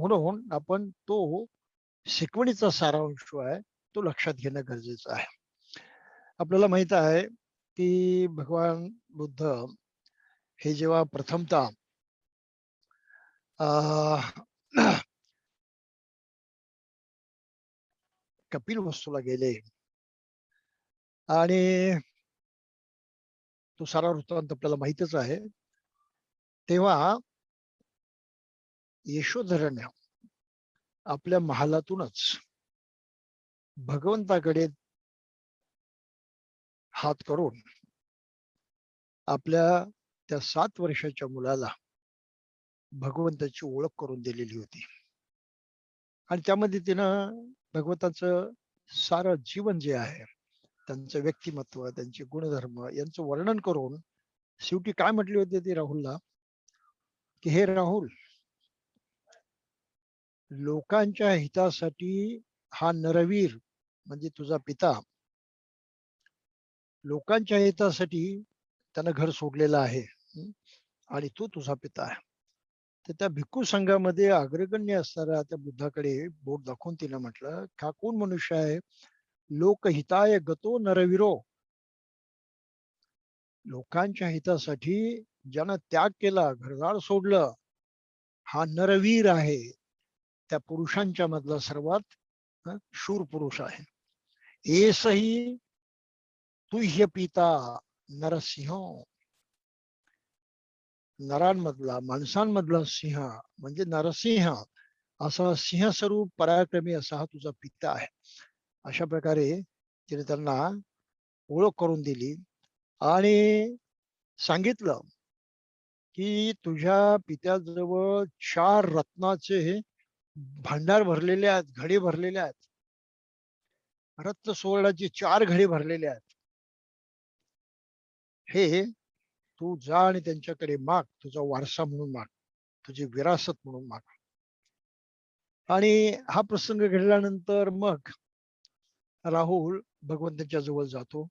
म्हणून आपण तो शिकवणीचा सारांश आहे तो लक्षात घेणं गरजेचं आहे. आपल्याला माहित आहे की भगवान बुद्ध हे जेव्हा प्रथमतः कपिल वस्तूला गेले आणि तो सारा वृत्तांत आपल्याला माहितच आहे, तेव्हा यशोधराने आपल्या महालातूनच भगवंताकडे हात करून आपल्या त्या 7 वर्षाच्या मुलाला भगवंताची ओळख करून दिलेली होती. आणि त्यामध्ये तिनं भगवंताचं सारं जीवन जे आहे, त्यांचं व्यक्तिमत्व, त्यांचे गुणधर्म यांचं वर्णन करून शेवटी काय म्हटले होते ते राहुलला, की हे राहुल, लोकांच्या हितासाठी हा नरवीर म्हणजे तुझा पिता लोकांच्या हितासाठी त्यानं घर सोडलेलं आहे, आणि तू तुझा पिता आहे. तर त्या भिक्खू संघामध्ये अग्रगण्य असणाऱ्या त्या बुद्धाकडे बोट दाखवून तिनं म्हटलं, हा कोण मनुष्य आहे? लोकहिताय गतो नरवीरो, लोकांच्या हितासाठी ज्यानं त्याग केला, घरदार सोडलं, हा नरवीर आहे. त्या पुरुषांच्या मधला सर्वात शूर पुरुष आहे. एसही तुह्य पिता नरसिंह, नरांमधला, माणसांमधला सिंह म्हणजे नरसिंह, असा सिंहस्वरूप पराक्रमी असा हा तुझा पिता आहे. अशा प्रकारे तिने त्यांना ओळख करून दिली आणि सांगितलं की तुझ्या पित्याजवळ 4 रत्नाचे भांडार भरलेले आहेत, घडे भरलेले आहेत, रत्न सुवर्णाचे 4 घडे भरलेले आहेत. हे तू जा आणि त्यांच्याकडे माग, तुझा वारसा म्हणून माग, तुझी विरासत म्हणून माग. आणि हा प्रसंग घडल्यानंतर मग राहुल भगवंताच्या जवळ जातो,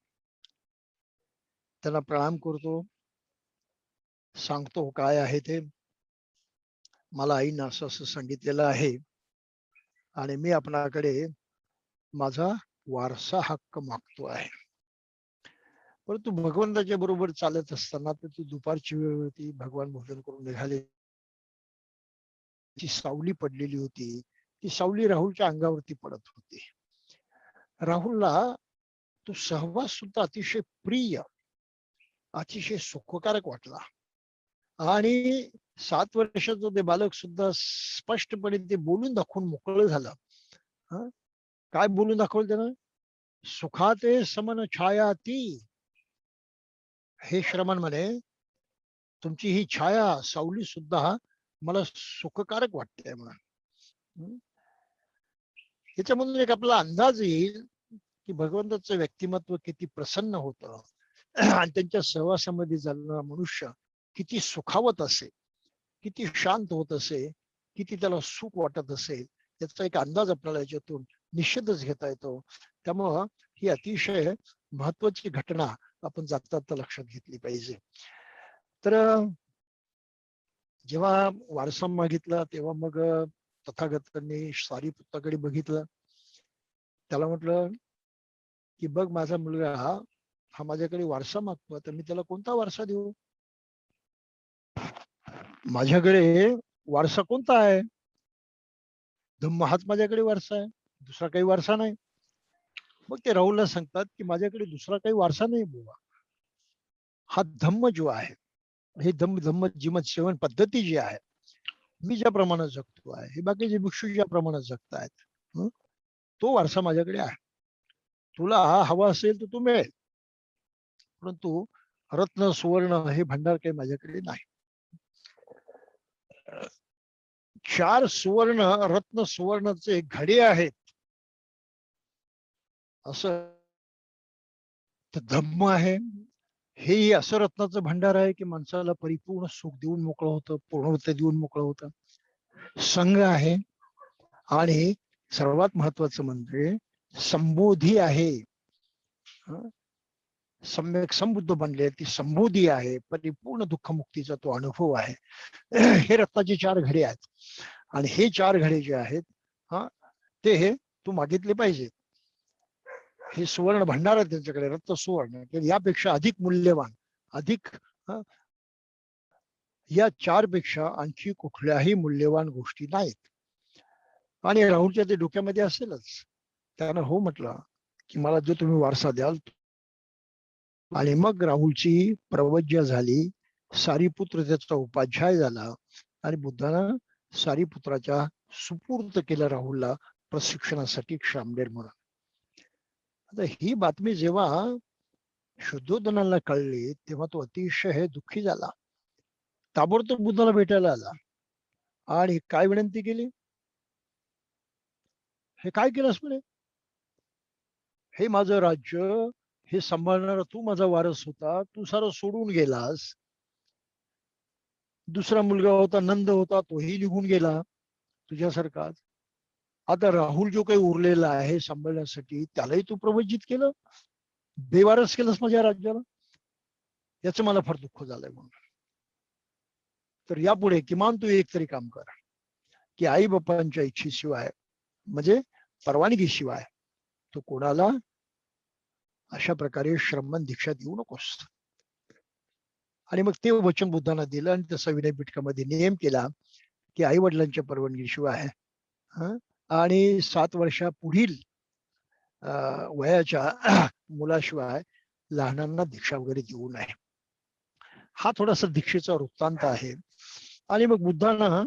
त्यांना प्रणाम करतो, सांगतो काय आहे ते. मला आईनं असं असं सांगितलेलं आहे आणि मी आपणाकडे माझा वारसा हक्क मागतो आहे. परंतु भगवंताच्या बरोबर चालत असताना तर ती दुपारची वेळ होती, भगवान भोजन करून निघाले, ती सावली पडलेली होती, ती सावली राहुलच्या अंगावरती पडत होती. राहुलला तो सहवास सुद्धा अतिशय प्रिय, अतिशय सुखकारक वाटला. आणि 7 वर्षाचं ते बालक सुद्धा स्पष्टपणे ते बोलून दाखवून मोकळं झालं. काय बोलून दाखवलं त्यानं? सुखाते समन छाया ती, हे श्रमण म्हणे, तुमची ही छाया सावली सुद्धा मला सुखकारक वाटते म्हणून. याच्यामधून एक आपला अंदाज येईल की भगवंताचं व्यक्तिमत्व किती प्रसन्न होतं आणि त्यांच्या सहवासामध्ये झालेला मनुष्य किती सुखावत असेल, किती शांत होत असेल, किती त्याला सुख वाटत असेल, याचा एक अंदाज आपल्याला याच्यातून निश्चितच घेता येतो. त्यामुळं ही अतिशय महत्वाची घटना आपण जाता लक्षात घेतली पाहिजे. तर जेव्हा वारसा मागितला तेव्हा मग तथागतांनी सारीपुत्ताकडे बघितलं, त्याला म्हटलं की बघ, माझा मुलगा हा माझ्याकडे वारसा मागतो, तर मी त्याला कोणता वारसा देऊ? माझ्याकडे वारसा कोणता आहे? धम्म हाच माझ्याकडे वारसा आहे, दुसरा काही वारसा नाही. मग ते राहुलला सांगतात की माझ्याकडे दुसरा काही वारसा नाही बुवा, हा धम्म जो आहे, हे धम्म जीवन सेवन पद्धती जी आहे, मी ज्याप्रमाणे जगतो आहे, हे बाकीचे भिक्षू ज्याप्रमाणे जगतायत, तो वारसा माझ्याकडे आहे. तुला हवा असेल तर तू मिळेल, परंतु रत्न सुवर्ण हे भंडार काही माझ्याकडे नाही. 4 सुवर्ण रत्न सुवर्णाचे घडे आहेत, असं धम्म आहे. हे असं रत्नाचं भंडार आहे की माणसाला परिपूर्ण सुख देऊन मोकळं होतं, पूर्णता देऊन मोकळं होतं. संघ आहे आणि सर्वात महत्वाचं म्हणजे संबोधी आहे. सम्यक संबुद्ध बनले, ती संबोधी आहे, परिपूर्ण दुःखमुक्तीचा तो अनुभव आहे. हे रत्नाचे 4 घडे आहेत. आणि हे 4 घडे जे आहेत हा ते हे तू मागितले पाहिजे. हे सुवर्ण भंडार आहे त्यांच्याकडे, रत्न सुवर्ण, यापेक्षा अधिक मूल्यवान, अधिक या 4 पेक्षा आणखी कुठल्याही मूल्यवान गोष्टी नाहीत. आणि राहुलच्या ते डोक्यामध्ये असेलच. त्यानं हो म्हटलं की मला जो तुम्ही वारसा द्याल. आणि मग राहुलची प्रवज्य झाली, सारीपुत्र त्याचा उपाध्याय झाला आणि बुद्धानं सारीपुत्राच्या सुपूर्त केलं राहुलला प्रशिक्षणासाठी क्षामदेर म्हणून. आता ही बातमी जेव्हा शुद्धोधनाला कळली तेव्हा तो अतिशय हे दुःखी झाला. ताबडतोब बुद्धाला भेटायला आला आणि काय विनंती केली, हे काय केलंस म्हणे, हे माझं राज्य, हे सांभाळणारा तू माझा वारस होता, तू सारं सोडून गेलास. दुसरा मुलगा होता, नंद होता, तोही निघून गेला तुझ्यासारखाच. आता राहुल जो काही उरलेला आहे सांभाळण्यासाठी त्यालाही तू प्रवचित केलं, बेवारस केलंस माझ्या राज्याला. याचं मला फार दुःख झालंय म्हणून. तर यापुढे किमान तू एक तरी काम कर की आई बापांच्या इच्छेशिवाय, म्हणजे परवानगीशिवाय तू कोणाला अशा प्रकारे श्रमण दीक्षा देऊ नकोस. आणि मग ते वचन बुद्धांना दिलं आणि तसा विनय पिटकामध्ये नियम केला की आई वडिलांच्या परवानगीशिवाय आणि 7 वर्षा पुढील वयाच्या मुलाशिवाय लहानांना दीक्षा वगैरे देऊ नये. हा थोडासा दीक्षेचा वृत्तांत आहे. आणि मग बुद्धांना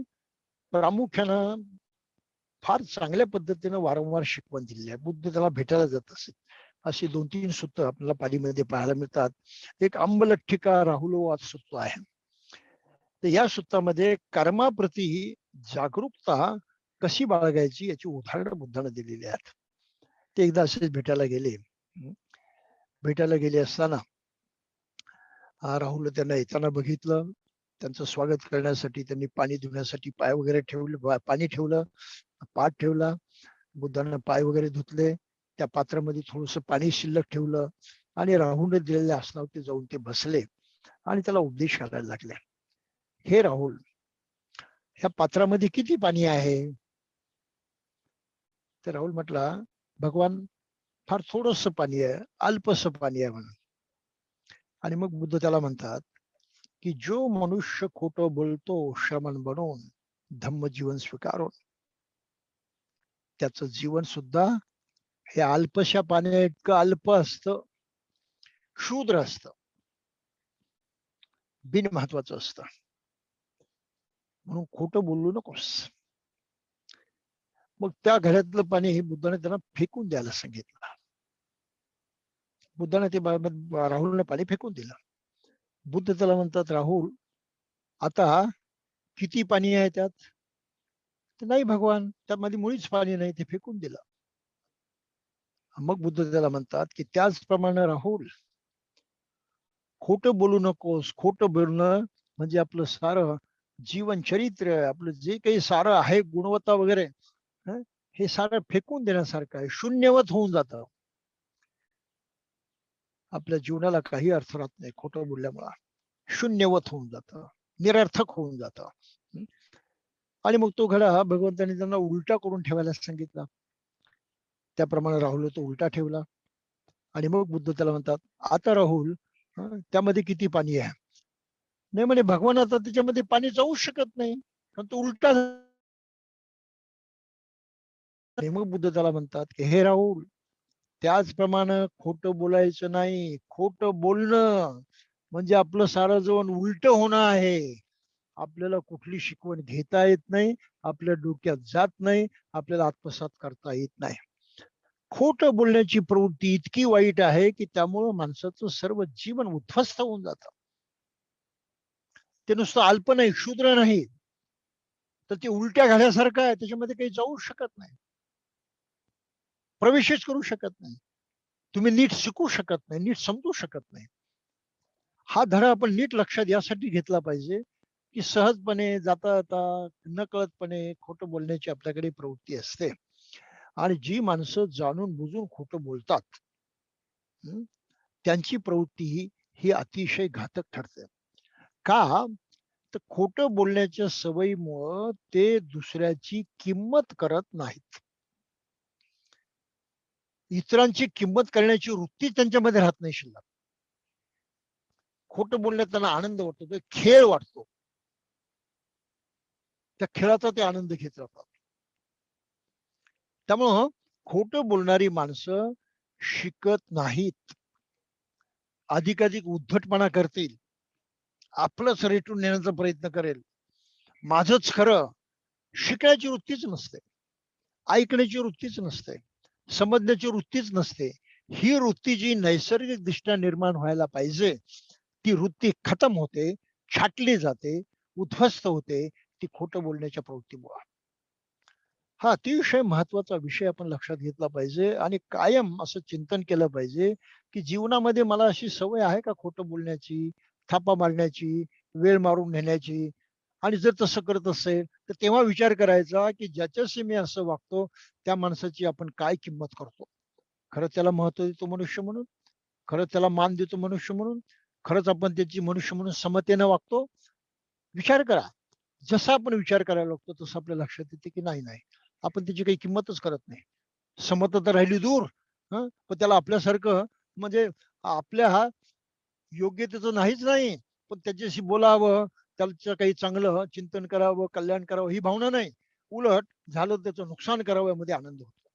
प्रामुख्यानं फार चांगल्या पद्धतीनं वारंवार शिकवण दिलेली आहे. बुद्ध त्याला भेटायला जात असे. अशी 2-3 सूत्र आपल्याला पालीमध्ये पाहायला मिळतात. एक अंबलठ्ठिका राहुलोवाद सूत्र आहे. तर या सूत्रामध्ये कर्माप्रती जागरूकता कशी बाळगायची याची उदाहरणं बुद्धानं दिलेली आहेत. ते एकदा असेच भेटायला गेले असताना राहुल त्यांना येताना बघितलं. त्यांचं स्वागत करण्यासाठी त्यांनी पाणी धुण्यासाठी पाय वगैरे ठेवले, पाणी ठेवलं, पाट ठेवला. बुद्धांना पाय वगैरे धुतले. त्या पात्रामध्ये थोडंसं पाणी शिल्लक ठेवलं आणि राहुलने दिलेल्या आसनावरती जाऊन ते बसले आणि त्याला उपदेश करायला लागले. हे राहुल, ह्या पात्रामध्ये किती पाणी आहे? तर राहुल म्हटला, भगवान फार थोडंसं पाणी आहे, अल्पसं पाणी आहे म्हणून. आणि मग बुद्ध त्याला म्हणतात की जो मनुष्य खोटं बोलतो श्रमण बनवून, धम्म जीवन स्वीकारून, त्याचं जीवन सुद्धा हे अल्पशा पाण्या इतकं अल्प असतं, क्षुद्र असतं, बिन महत्वाचं असतं. म्हणून खोटं बोलू नकोस. मग त्या घरातलं पाणी बुद्धाने त्यांना फेकून द्यायला सांगितलं. बुद्धाने ते राहुलने पाणी फेकून दिलं. बुद्ध त्याला म्हणतात, राहुल आता किती पाणी आहे त्यात? नाही भगवान, त्यामध्ये मुळीच पाणी नाही, ते फेकून दिलं. मग बुद्ध त्याला म्हणतात की त्याचप्रमाणे राहुल, खोटं बोलू नकोस. खोटं बोलणं म्हणजे आपलं सारं जीवन चरित्र, आपलं जे काही सारं आहे गुणवत्ता वगैरे, हे सारं फेकून देण्यासारखं आहे, शून्यवत होऊन जातं. आपल्या जीवनाला काही अर्थ राहत नाही खोटं बोलल्यामुळे. शून्यवत होऊन जातं, निरर्थक होऊन जातं. आणि मग तो घडा भगवंतांनी त्यांना उलटा करून ठेवायला सांगितला. त्याप्रमाणे राहुल तो उलटा ठेवला. आणि मग बुद्ध त्याला म्हणतात, आता राहुल त्यामध्ये किती पाणी आहे? नाही म्हणे भगवान, आता त्याच्यामध्ये पाणी जाऊ शकत नाही, कारण तो उलटा. मग बुद्ध त्याला म्हणतात की हे राहुल, त्याचप्रमाणे खोटं बोलायचं नाही. खोटं बोलणं म्हणजे आपलं सारं जीवन उलट होणं आहे. आपल्याला कुठली शिकवण घेता येत नाही, आपल्या डोक्यात जात नाही, आपल्याला आत्मसात करता येत नाही. खोटं बोलण्याची प्रवृत्ती इतकी वाईट आहे की त्यामुळं माणसाचं सर्व जीवन उद्ध्वस्त होऊन जातं. ते नुसतं अल्प नाही, क्षुद्र नाही, तर ते उलट्या घाल्यासारखं आहे. त्याच्यामध्ये काही जाऊ शकत नाही, प्रवेशच करू शकत नाही. तुम्ही नीट शिकू शकत नाही, नीट समजू शकत नाही. हा धडा आपण नीट लक्षात यासाठी घेतला पाहिजे की सहजपणे जाता जाता नकळतपणे खोटं बोलण्याची आपल्याकडे प्रवृत्ती असते. आणि जी माणसं जाणून बुजून खोटं बोलतात त्यांची प्रवृत्ती ही अतिशय घातक ठरते. का? तर खोटं बोलण्याच्या सवयीमुळं ते दुसऱ्याची किंमत करत नाहीत. इतरांची किंमत करण्याची वृत्ती त्यांच्यामध्ये राहत नाही शिल्लक. खोटं बोलण्यात त्यांना आनंद वाटतो, तो खेळ वाटतो. त्या खेळाचा ते आनंद घेत राहतात. त्यामुळं खोटं बोलणारी माणसं शिकत नाहीत. अधिकाधिक उद्धटपणा करतील. आपलंच रेटून नेण्याचा प्रयत्न करेल. माझंच खरं. शिकण्याची वृत्तीच नसते. ऐकण्याची वृत्तीच नसते. समजण्याची वृत्तीच नसते. ही वृत्ती जी नैसर्गिकदृष्ट्या निर्माण व्हायला पाहिजे, ती वृत्ती खतम होते, छाटली जाते, उद्ध्वस्त होते, ती खोटं बोलण्याच्या प्रवृत्तीमुळे. हा अतिशय महत्वाचा विषय आपण लक्षात घेतला पाहिजे आणि कायम असं चिंतन केलं पाहिजे, की जीवनामध्ये मला अशी सवय आहे का खोटं बोलण्याची, थापा मारण्याची, वेळ मारून नेण्याची? आणि जर तसं करत असेल, तर तेव्हा विचार करायचा, की ज्याच्याशी मी असं वागतो, त्या माणसाची आपण काय किंमत करतो? खरंच त्याला महत्त्व देतो मनुष्य म्हणून? खरंच त्याला मान देतो मनुष्य म्हणून? खरंच आपण त्याची मनुष्य म्हणून समतेनं वागतो? विचार करा. जसा आपण विचार करायला लागतो, तसं आपल्या लक्षात येते, की नाही, नाही. आपण त्याची काही किंमतच करत नाही. समता तर राहिली दूर. पण त्याला आपल्यासारखं म्हणजे आपल्या योग्यतेचं नाहीच नाही. पण त्याच्याशी बोलावं, त्याचं काही चांगलं चिंतन करावं, कल्याण करावं ही भावना नाही. उलट झालं त्याचं नुकसान करावं यामध्ये आनंद होतो.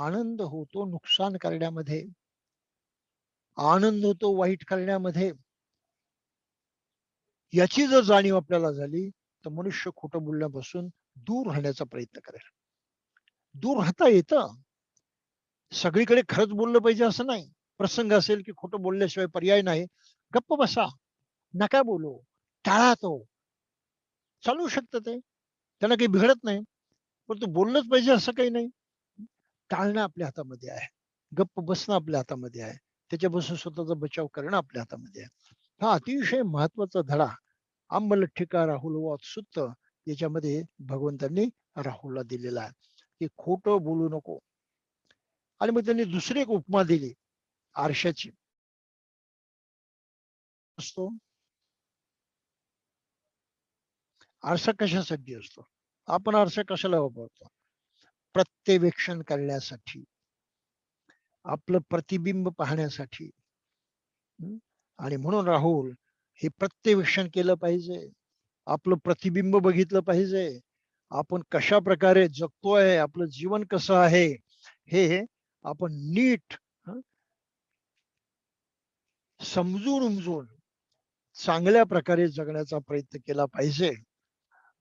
आनंद होतो नुकसान करण्यामध्ये. आनंद होतो वाईट करण्यामध्ये. याची जर जाणीव आपल्याला झाली, तर मनुष्य खोटं बोलण्यापासून दूर राहण्याचा प्रयत्न करेल. दूर राहता येतं. सगळीकडे खरंच बोललं पाहिजे असं नाही. प्रसंग असेल की खोटं बोलल्याशिवाय पर्याय नाही. गप्प बसा. नका बोलू. टाळा तो. चालू शकतं ते. त्यांना काही बिघडत नाही. पण तू बोललंच पाहिजे असं काही नाही. टाळणं आपल्या हातामध्ये आहे. गप्प बसणं आपल्या हातामध्ये आहे. त्याच्यापासून स्वतःचा बचाव करणं आपल्या हातामध्ये आहे. हा अतिशय महत्वाचा धडा आंबलठ्ठिका राहुल वात सुत्त याच्यामध्ये भगवंतांनी राहुलला दिलेला आहे, की खोटं बोलू नको. आणि मग त्यांनी दुसरी एक उपमा दिली आरशाची. असतो आरसा कशासाठी असतो? आपण आरसा कशाला वापरतो? प्रत्यवेक्षण करण्यासाठी, आपलं प्रतिबिंब पाहण्यासाठी. हं? आणि म्हणून राहुल हे प्रत्यवेक्षण केलं पाहिजे. आपलं प्रतिबिंब बघितलं पाहिजे. आपण कशा प्रकारे जगतोय, आपलं जीवन कसं आहे, हे आपण नीट समजून उमजून चांगल्या प्रकारे जगण्याचा प्रयत्न केला पाहिजे.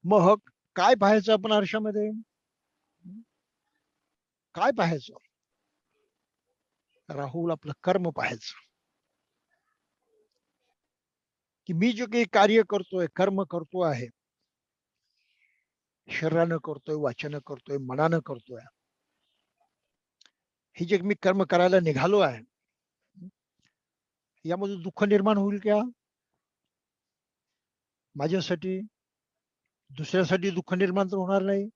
मग काय पाहायचं आपण आरशामध्ये? काय पाहायचं? राहुल आपलं कर्म पाहायचं. की मी जे काही कार्य करतोय, कर्म करतो आहे, शरीरानं करतोय, वाचानं करतोय, मनानं करतोय. हे जे मी कर्म करायला निघालो आहे, यामधून दुःख निर्माण होईल का? माझ्यासाठी, दुसऱ्यासाठी दुःख निर्माण तर होणार नाही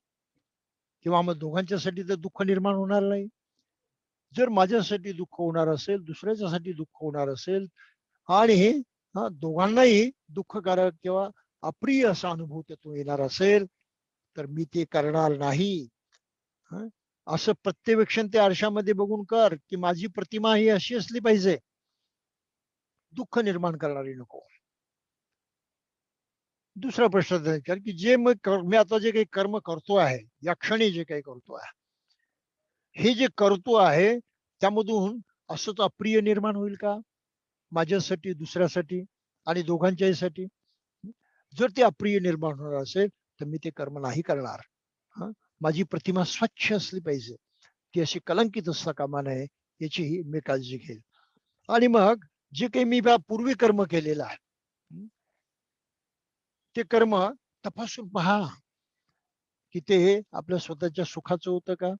किंवा आम्हा दोघांच्यासाठी तर दुःख निर्माण होणार नाही. जर माझ्यासाठी दुःख होणार असेल, दुसऱ्याच्यासाठी दुःख होणार असेल आणि दोघांनाही दुःखकारक किंवा अप्रिय असा अनुभव त्यातून येणार असेल, तर मी ते करणार नाही. हं? असं प्रत्यवेक्षण ते आरशामध्ये बघून कर, की माझी प्रतिमा ही अशी असली पाहिजे. दुःख निर्माण करणारी नको. दुसरा प्रश्न विचार, की जे मी आता जे काही कर्म करतो आहे, या क्षणी जे काही करतो आहे, हे जे करतो आहे, त्यामधून असंच अप्रिय निर्माण होईल का? माझ्यासाठी, दुसऱ्यासाठी आणि दोघांच्याही साठी? जर ते अप्रिय निर्माण होणार असेल, तर मी ते कर्म नाही करणार. हं. माझी प्रतिमा स्वच्छ असली पाहिजे. ती अशी कलंकित असता कामा नये, याचीही मी काळजी घेईल. आणि मग जे काही मी पूर्वी कर्म केलेलं आहे, हं, ते कर्म तपासून पहा, की ते आपल्या स्वतःच्या सुखाचं होतं का?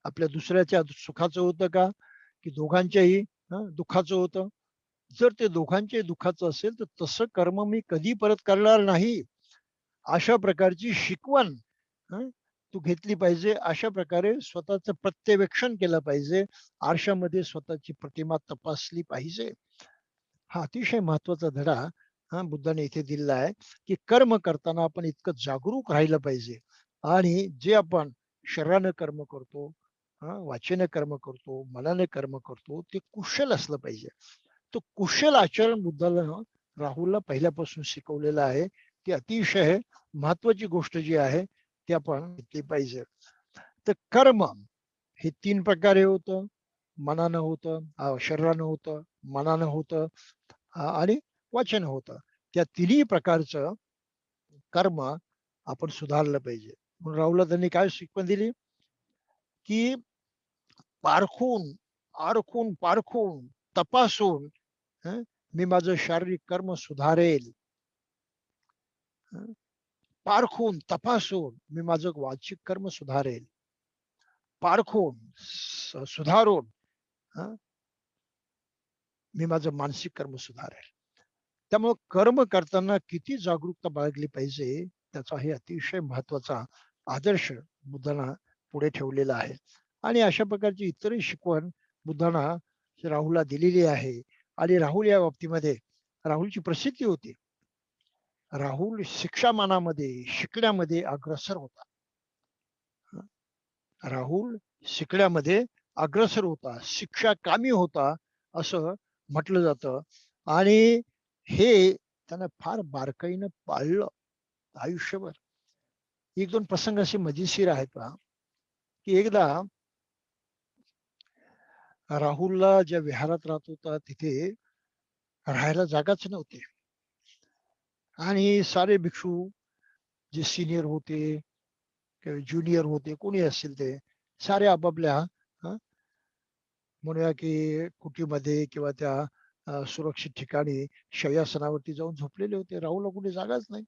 आपल्या दुसऱ्याच्या सुखाचं होतं का? की दोघांच्याही दुःखाचं होतं? जर ते दोघांच्याही दुःखाचं असेल, तर तसं कर्म मी कधी परत करणार नाही. अशा प्रकारची शिकवण तू घेतली पाहिजे. अशा प्रकारे स्वतःचं प्रत्यवेक्षण केलं पाहिजे. आरशामध्ये स्वतःची प्रतिमा तपासली पाहिजे. हा अतिशय महत्वाचा धडा बुद्धाने इथे दिलेला आहे की कर्म करताना आपण इतकं जागरूक राहिलं पाहिजे आणि जे आपण शरीराने कर्म करतो, वाचेने कर्म करतो, मनाने कर्म करतो, ते कुशल असलं पाहिजे. तो कुशल आचरण बुद्धाला राहुलला पहिल्यापासून शिकवलेलं आहे. ती अतिशय महत्वाची गोष्ट जी आहे ती आपण घेतली पाहिजे. तर कर्म हे 3 प्रकारे होतं. मनानं होतं, शरीरानं होतं, मनानं होतं आणि वाचन होतं. त्या तिन्ही प्रकारचं कर्म आपण सुधारलं पाहिजे. म्हणून राहुलला त्यांनी काय शिकवण दिली, की पारखून, आरखून, पारखून, तपासून मी माझं शारीरिक कर्म सुधारेल. पारखून, तपासून मी माझं वाचिक कर्म सुधारेल. पारखून, सुधारून मी माझं मानसिक कर्म सुधारेल. त्यामुळे कर्म करताना किती जागरूकता बाळगली पाहिजे त्याचा हे अतिशय महत्वाचा आदर्श बुद्धांना पुढे ठेवलेला आहे. आणि अशा प्रकारची इतरही शिकवण बुद्धांना राहुलला दिलेली आहे. आणि राहुल या बाबतीमध्ये राहुलची प्रसिद्धी होती. राहुल शिक्षामानामध्ये, शिकण्यामध्ये अग्रसर होता. राहुल शिकण्यामध्ये अग्रसर होता, शिक्षा कामी होता असं म्हटलं जातं. आणि हे त्यानं फार बारकाईनं पाळलं आयुष्यभर. 1-2 प्रसंग असे मजेशीर आहेत पहा, की एकदा राहुलला ज्या विहारात राहत होता तिथे राहायला जागाच नव्हती. आणि सारे भिक्षू जे सिनियर होते किंवा ज्युनियर होते कोणी असतील ते सारे आपापल्या म्हणूया की कुटीमध्ये किंवा त्या सुरक्षित ठिकाणी शय्यासनावरती जाऊन झोपलेले होते. राहुलला कुठे जागाच नाही.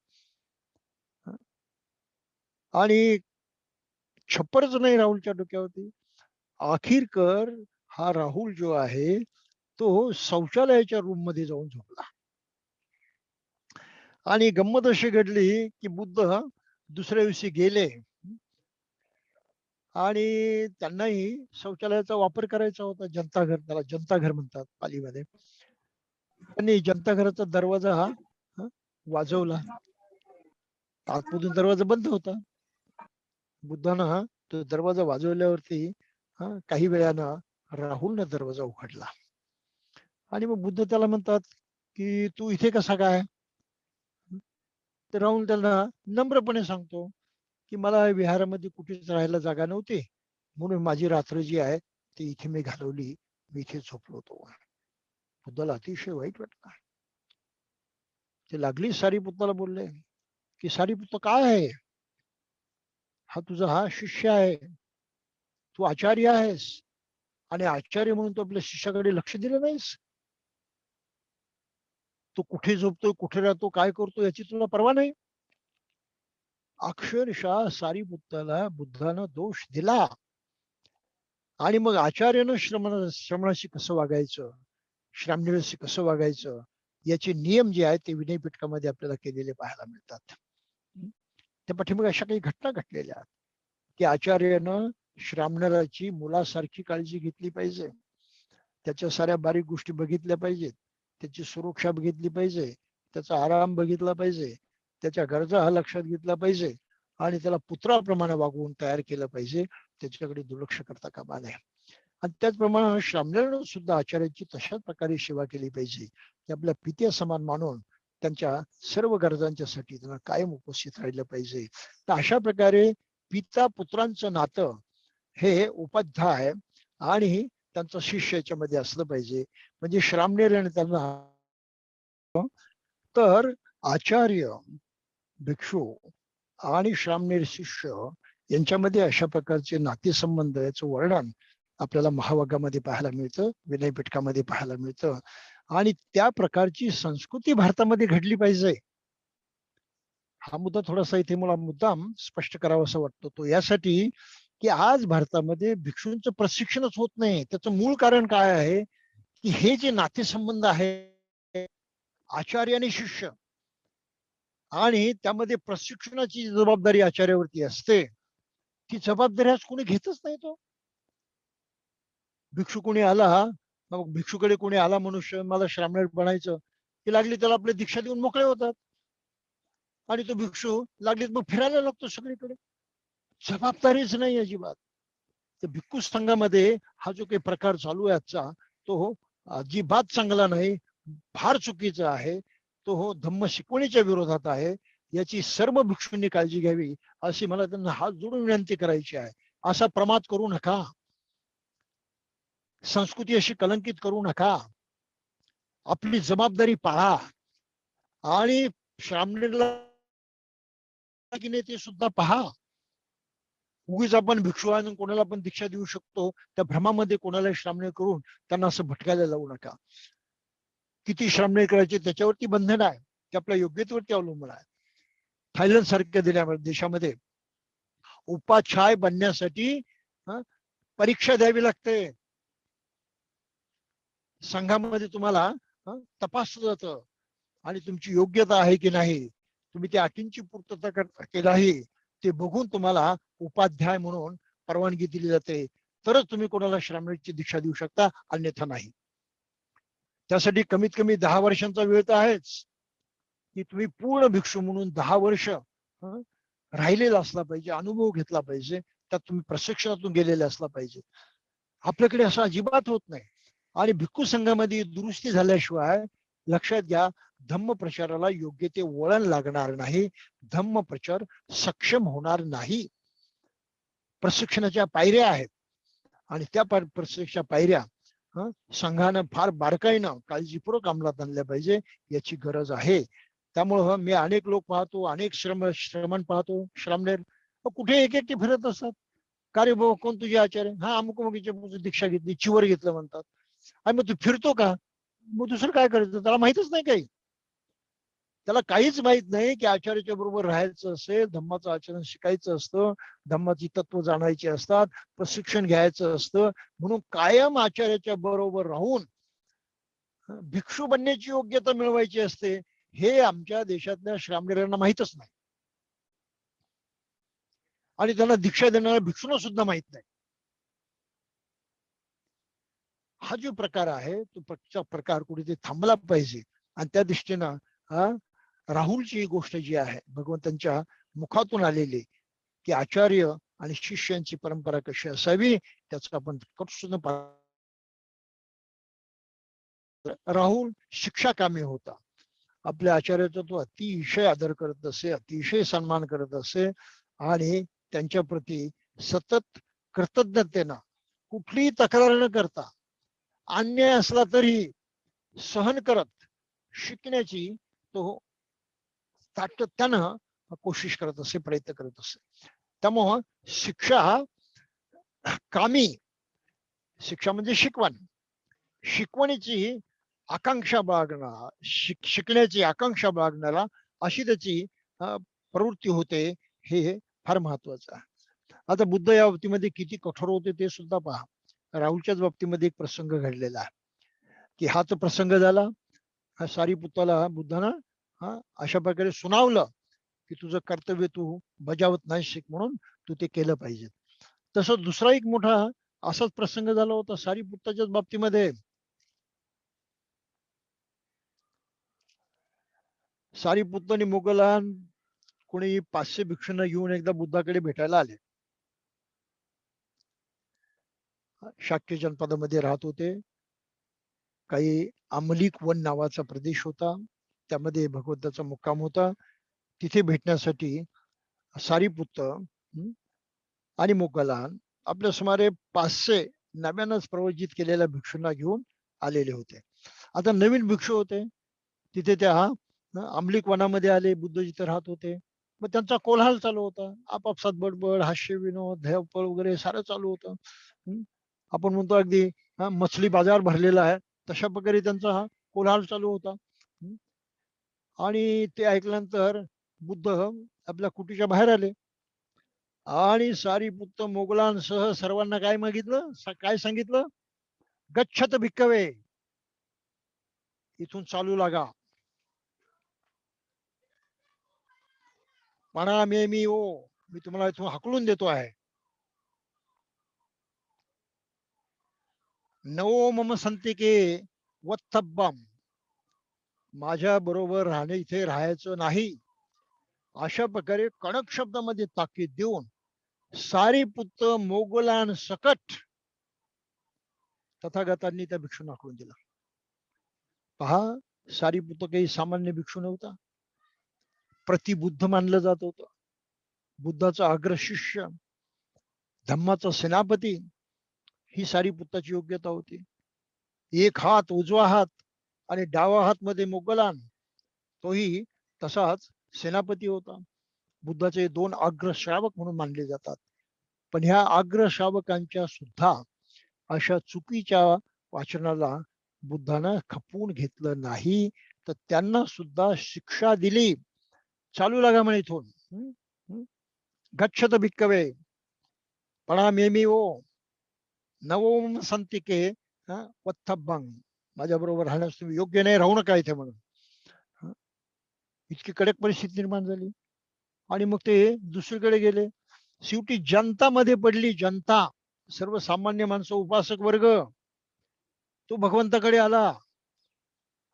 आणि छप्परच नाही राहुलच्या डोक्यावरती. अखेरकर हा राहुल जो आहे तो शौचालयाच्या रूम मध्ये जाऊन झोपला. आणि गंमत अशी घडली की बुद्ध दुसऱ्या दिवशी गेले आणि त्यांनाही शौचालयाचा वापर करायचा होता. जनताघर, त्याला जनताघर म्हणतात पालीमध्ये. त्यांनी जनताघराचा दरवाजा वाजवला. आतमधून दरवाजा बंद होता. बुद्धानं तो दरवाजा वाजवल्यावरती काही वेळानं राहुलनं दरवाजा उघडला. आणि मग बुद्ध त्याला म्हणतात की तू इथे कसा काय? तर राहुल त्यांना नम्रपणे सांगतो की मला विहारामध्ये कुठेच राहायला जागा नव्हती, म्हणून माझी रात्र जी आहे ती इथे मी घालवली, मी इथे झोपलो होतो. बुद्धाला अतिशय वाईट वाटलं. ते लागली सारीपुत्ताला बोलले की सारीपुत्त काय आहे, हा तुझा हा शिष्य आहे, तू आचार्य आहेस आणि आचार्य म्हणून तू आपल्या शिष्याकडे लक्ष दिलं नाहीस. तो कुठे झोपतोय, कुठे राहतो, काय करतो याची तुला पर्वा नाही. अक्षरशः सारीपुत्ताला बुद्धानं दोष दिला. आणि मग आचार्यानं श्रमणाशी कसं वागायचं, श्रामणेरशी कसं वागायचं याचे नियम जे आहेत ते विनय पिटकामध्ये आपल्याला केलेले पाहायला मिळतात. त्या पाठीमागे अशा काही घटना घडलेल्या आहेत की आचार्यानं श्रामणेराची मुलासारखी काळजी घेतली पाहिजे. त्याच्या साऱ्या बारीक गोष्टी बघितल्या पाहिजेत, त्याची सुरक्षा बघितली पाहिजे, त्याचा आराम बघितला पाहिजे, त्याच्या गरजा हा लक्षात घेतला पाहिजे आणि त्याला पुत्राप्रमाणे वागवून तयार केलं पाहिजे. त्याच्याकडे दुर्लक्ष करता कामा नये. आणि त्याचप्रमाणे श्रामणेरानं सुद्धा आचार्याची तशाच प्रकारे सेवा केली पाहिजे की आपल्या पित्या समान मानून त्यांच्या सर्व गरजांच्यासाठी त्यांना कायम उपस्थित राहिलं पाहिजे. तर अशा प्रकारे पिता पुत्रांचं नातं हे उपाध्याय आणि त्यांचं शिष्य याच्यामध्ये असलं पाहिजे. म्हणजे श्रामणेर त्यांना तर आचार्य, भिक्षू आणि श्रामणेर शिष्य यांच्यामध्ये अशा प्रकारचे नातेसंबंध याचं वर्णन आपल्याला महावागामध्ये पाहायला मिळतं, विनय पिटकामध्ये पाहायला मिळतं. आणि त्या प्रकारची संस्कृती भारतामध्ये घडली पाहिजे. हा मुद्दा थोडासा इथे मला मुद्दाम स्पष्ट करावा असं वाटतो. तो यासाठी की आज भारतामध्ये भिक्षूंचं प्रशिक्षणच होत नाही. त्याचं मूळ कारण काय आहे की हे जे नातेसंबंध आहे आचार्य आणि शिष्य आणि त्यामध्ये प्रशिक्षणाची जबाबदारी आचार्यावरती असते, ती जबाबदारी आज कोणी घेतच नाही. तो भिक्षू कोणी आला, मग भिक्षूकडे कोणी आला मनुष्य मला श्रामणेर बनायचं, की लागली त्याला आपली दीक्षा देऊन मोकळे होतात. आणि तो भिक्षू लागलीत मग फिरायला लागतो सगळीकडे. जबाबदारीच नाही अजिबात. तर भिक्खू संघामध्ये हा जो काही प्रकार चालू आहे आजचा, तो अजिबात चांगला नाही, फार चुकीचा आहे. तो हो धम्म शिकवणीच्या विरोधात आहे. याची सर्व भिक्षूंनी काळजी घ्यावी अशी मला त्यांना हात जोडून विनंती करायची आहे. असा प्रमाद करू नका, संस्कृती अशी कलंकित करू नका. आपली जबाबदारी पाळा आणि श्रामणेरला की नाही ते सुद्धा पहा. उगीच आपण भिक्षू आणि कोणाला पण दीक्षा देऊ शकतो त्या भ्रमामध्ये कोणाला श्रामणे करून त्यांना असं भटकायला लावू नका. किती श्रामणे करायचे त्याच्यावरती बंधन आहे, ते आपल्या योग्यतेवरती अवलंबून आहे. थायलंड सारख्या देशामध्ये उपाध्याय बनण्यासाठी परीक्षा द्यावी लागते. संघामध्ये तुम्हाला तपासलं जातं आणि तुमची योग्यता आहे की नाही, तुम्ही त्या अटींची पूर्तता की नाही ते बघून तुम्हाला उपाध्याय म्हणून परवानगी दिली जाते. तरच तुम्ही कोणाला श्रामणेची दीक्षा देऊ शकता, अन्यथा नाही. त्यासाठी कमीत कमी 10 वर्षांचा वेळ तर आहेच, की तुम्ही पूर्ण भिक्षू म्हणून 10 वर्ष राहिलेला असला पाहिजे, अनुभव घेतला पाहिजे, त्यात तुम्ही प्रशिक्षणातून गेलेले असला पाहिजे. आपल्याकडे असं अजिबात होत नाही. आणि भिक्खू संघामध्ये दुरुस्ती झाल्याशिवाय लक्षात घ्या, धम्म प्रचाराला योग्य ते वळण लागणार नाही, धम्म प्रचार सक्षम होणार नाही. प्रशिक्षणाच्या पायऱ्या आहेत आणि त्या प्रशिक्षणाच्या पायऱ्या संघानं फार बारकाईनं काळजीपूर्वक अंमलात आणल्या पाहिजे, याची गरज आहे. त्यामुळं मी अनेक लोक पाहतो, अनेक श्रमण पाहतो, श्रामणेर कुठे एक एकटे फिरत असतात. का रे भाऊ, कोण तुझे आचार्य? हा अमुक अमुकीच्या दीक्षा घेतली, चिवर घेतलं म्हणतात. आणि मग तू फिरतो का? मग दुसरं काय करायचं? त्याला माहितच नाही काही. त्याला काहीच माहित नाही की आचार्याच्या बरोबर राहायचं असेल, धम्माचं आचरण शिकायचं असतं, धम्माची तत्व जाणायची असतात, प्रशिक्षण घ्यायचं असतं. म्हणून कायम आचार्याच्या बरोबर राहून भिक्षू बनण्याची योग्यता मिळवायची असते, हे आमच्या देशातल्या श्रामणेरांना माहितच नाही. आणि त्यांना दीक्षा देणाऱ्या भिक्षूंना सुद्धा माहित नाही. हा जो प्रकार आहे तो प्रकार कुठेतरी थांबला पाहिजे. आणि त्या दृष्टीनं राहुलची गोष्ट जी आहे भगवंतांच्या मुखातून आलेली, की आचार्य आणि शिष्यांची परंपरा कशी असावी, त्याचा आपण कटसून राहुल शिक्षा कामी होता. आपल्या आचार्याचा तो अतिशय आदर करत असे, अतिशय सन्मान करत असे आणि त्यांच्या प्रती सतत कृतज्ञतेनं कुठलीही तक्रार न करता, अन्याय असला तरी सहन करत शिकण्याची तो सातत्यानं कोशिश करत असे, प्रयत्न करत असे. त्यामुळं शिक्षा कामी, शिक्षा म्हणजे शिकवण, शिकवणीची आकांक्षा बाळगणारा, शिकण्याची आकांक्षा बाळगणारा अशी त्याची प्रवृत्ती होते. हे फार महत्वाचं आहे. आता बुद्ध या बाबतीमध्ये किती कठोर होते ते सुद्धा पहा. राहुलच्याच बाबतीमध्ये एक प्रसंग घडलेला आहे, की हाच प्रसंग झाला. सारीपुत्ताला बुद्धानं अशा प्रकारे सुनावलं की तुझं कर्तव्य तू बजावत नाही शिक, म्हणून तू ते केलं पाहिजे. तसं दुसरा एक मोठा असाच प्रसंग झाला होता सारीपुत्ताच्याच बाबतीमध्ये. सारीपुत्त आणि मोगलान कोणी 500 भिक्षूंना घेऊन एकदा बुद्धाकडे भेटायला आले. शाक्य जनपदामध्ये राहत होते. काही आमलिक वन नावाचा प्रदेश होता, त्यामध्ये भगवंताचा मुक्काम होता. तिथे भेटण्यासाठी सारीपुत्त आणि मोगलान आपल्या सुमारे 500 नव्यानच प्रवचित केलेल्या भिक्षूंना घेऊन आलेले होते. आता नवीन भिक्षू होते तिथे, त्या आमलिक वनामध्ये आले, बुद्ध जिथे राहत होते. मग त्यांचा कोल्हाल चालू होता, आपापसात बडबड, हास्य विनोद, धैवपळ वगैरे सारं चालू होतं. आपण म्हणतो अगदी मछली बाजार भरलेला आहे तशा प्रकारे त्यांचा हा कोल्हाल चालू होता. आणि ते ऐकल्यानंतर बुद्ध आपल्या कुटीच्या बाहेर आले आणि सारीपुत्त मोगलांसह सर्वांना काय मागितलं, काय सांगितलं? गच्छत भिक्कवे, इथून चालू लागा. मी ओ, मी तुम्हाला इथून हाकलून देतो आहे. नवो मम संतिके वत्थब्बम, माझ्या बरोबर राहणे इथे राहायचं नाही, अशा प्रकारे कडक शब्दामध्ये ताकीद देऊन सारीपुत्त मोगलान सकट तथागतांनी त्या भिक्षूंना हाकलून दिला. पहा, सारीपुत्त काही सामान्य भिक्षू नव्हता, प्रतिबुद्ध मानलं जात होतं, बुद्धाचा अग्रशिष्य, धम्माचा सेनापती, ही सारीपुत्ताची योग्यता होती. एक हात उजवा हात आणि डावा हात मध्ये मोगलान, तोही तसाच सेनापती होता. बुद्धाचे दोन अग्र श्रावक म्हणून मानले जातात. पण ह्या अग्र श्रावकांच्या सुद्धा अशा चुकीच्या वाचनाला बुद्धानं खपवून घेतलं नाही, तर त्यांना सुद्धा शिक्षा दिली. चालू लागा म्हणे इथून. गच्छत भिक्कवे पणामेमी ओ नवोम संतिके वत्थब्बंग, माझ्या बरोबर राहण्यास तुम्ही योग्य नाही, राहू नका इथे म्हणून. इतकी कडक परिस्थिती निर्माण झाली. आणि मग ते दुसरीकडे गेले. शेवटी जनता मध्ये पडली. जनता, सर्वसामान्य माणसं, उपासक वर्ग, तो भगवंताकडे आला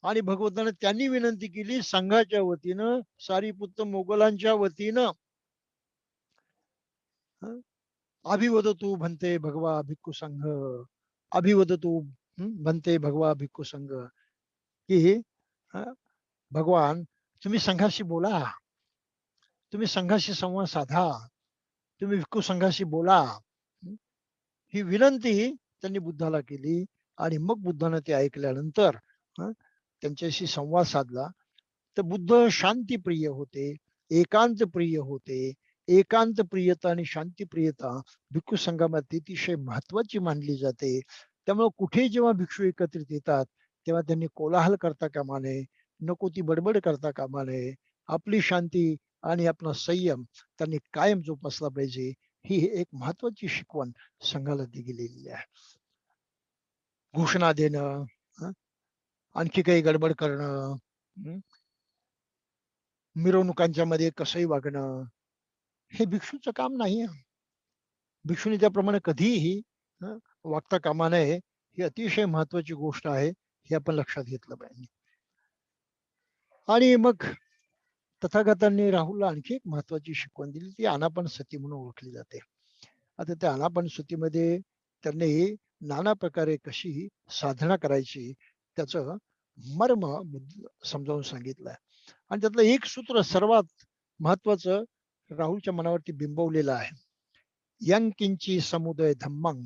आणि भगवंताने त्यांनी विनंती केली संघाच्या वतीनं, सारीपुत्त मोगलांच्या वतीनं, अभिवदतु भन्ते भगवा भिक्खू संघ, अभिवदतु भन्ते भगवा भिक्खू संघ, की भगवान तुम्ही संघाशी बोला, तुम्ही संघाशी संवाद साधा, तुम्ही भिक्खू संघाशी बोला. ही विनंती त्यांनी बुद्धाला केली. आणि मग बुद्धानं ते ऐकल्यानंतर त्यांच्याशी संवाद साधला. तर बुद्ध शांतीप्रिय होते, एकांत प्रिय होते. एकांत प्रियता आणि शांतीप्रियता भिक्खू संघामध्ये अतिशय महत्वाची मानली जाते. त्यामुळे कुठे जेव्हा भिक्षू एकत्रित येतात तेव्हा त्यांनी कोलाहल करता कामा नये, नको ती बडबड करता कामा नये. आपली शांती आणि आपला संयम त्यांनी कायम जोपासला पाहिजे. ही एक महत्वाची शिकवण संघाला दिलेली आहे. घोषणा देणं, आणखी काही गडबड करणं, मिरवणुकांच्या मध्ये कसंही वागणं, हे भिक्षूचं काम नाही. भिक्षूने त्याप्रमाणे कधीही वागता कामा नये. ही अतिशय महत्वाची गोष्ट आहे, हे आपण लक्षात घेतलं पाहिजे. आणि मग तथागतांनी राहुलला आणखी एक महत्वाची शिकवण दिली, ती आनापान सती म्हणून ओळखली जाते. आता त्या आनापान सतीमध्ये त्यांनी नाना प्रकारे कशी साधना करायची त्याचं मर्म समजावून सांगितलंय. आणि त्यातलं एक सूत्र सर्वात महत्वाचं राहुलच्या मनावरती बिंबवलेलं आहे. यं किंची समुदय धम्मं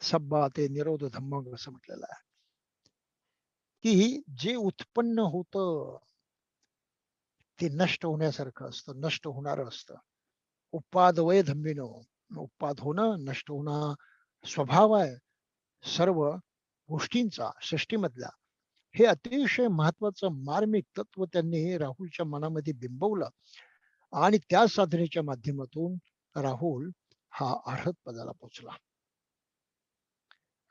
सब्बा ते निरोध धम्मं, असं म्हटलेलं आहे की जे उत्पन्न होतं ते नष्ट होण्यासारखं असतं, नष्ट होणारं असतं. उपादवय धम्मिनो, उत्पाद होणं, नष्ट होणं स्वभाव आहे सर्व गोष्टींचा सृष्टीमधल्या. हे अतिशय महत्वाचं मार्मिक तत्व त्यांनी राहुलच्या मनामध्ये बिंबवलं. आणि त्या साधनेच्या माध्यमातून राहुल हा अर्हत पदाला पोचला.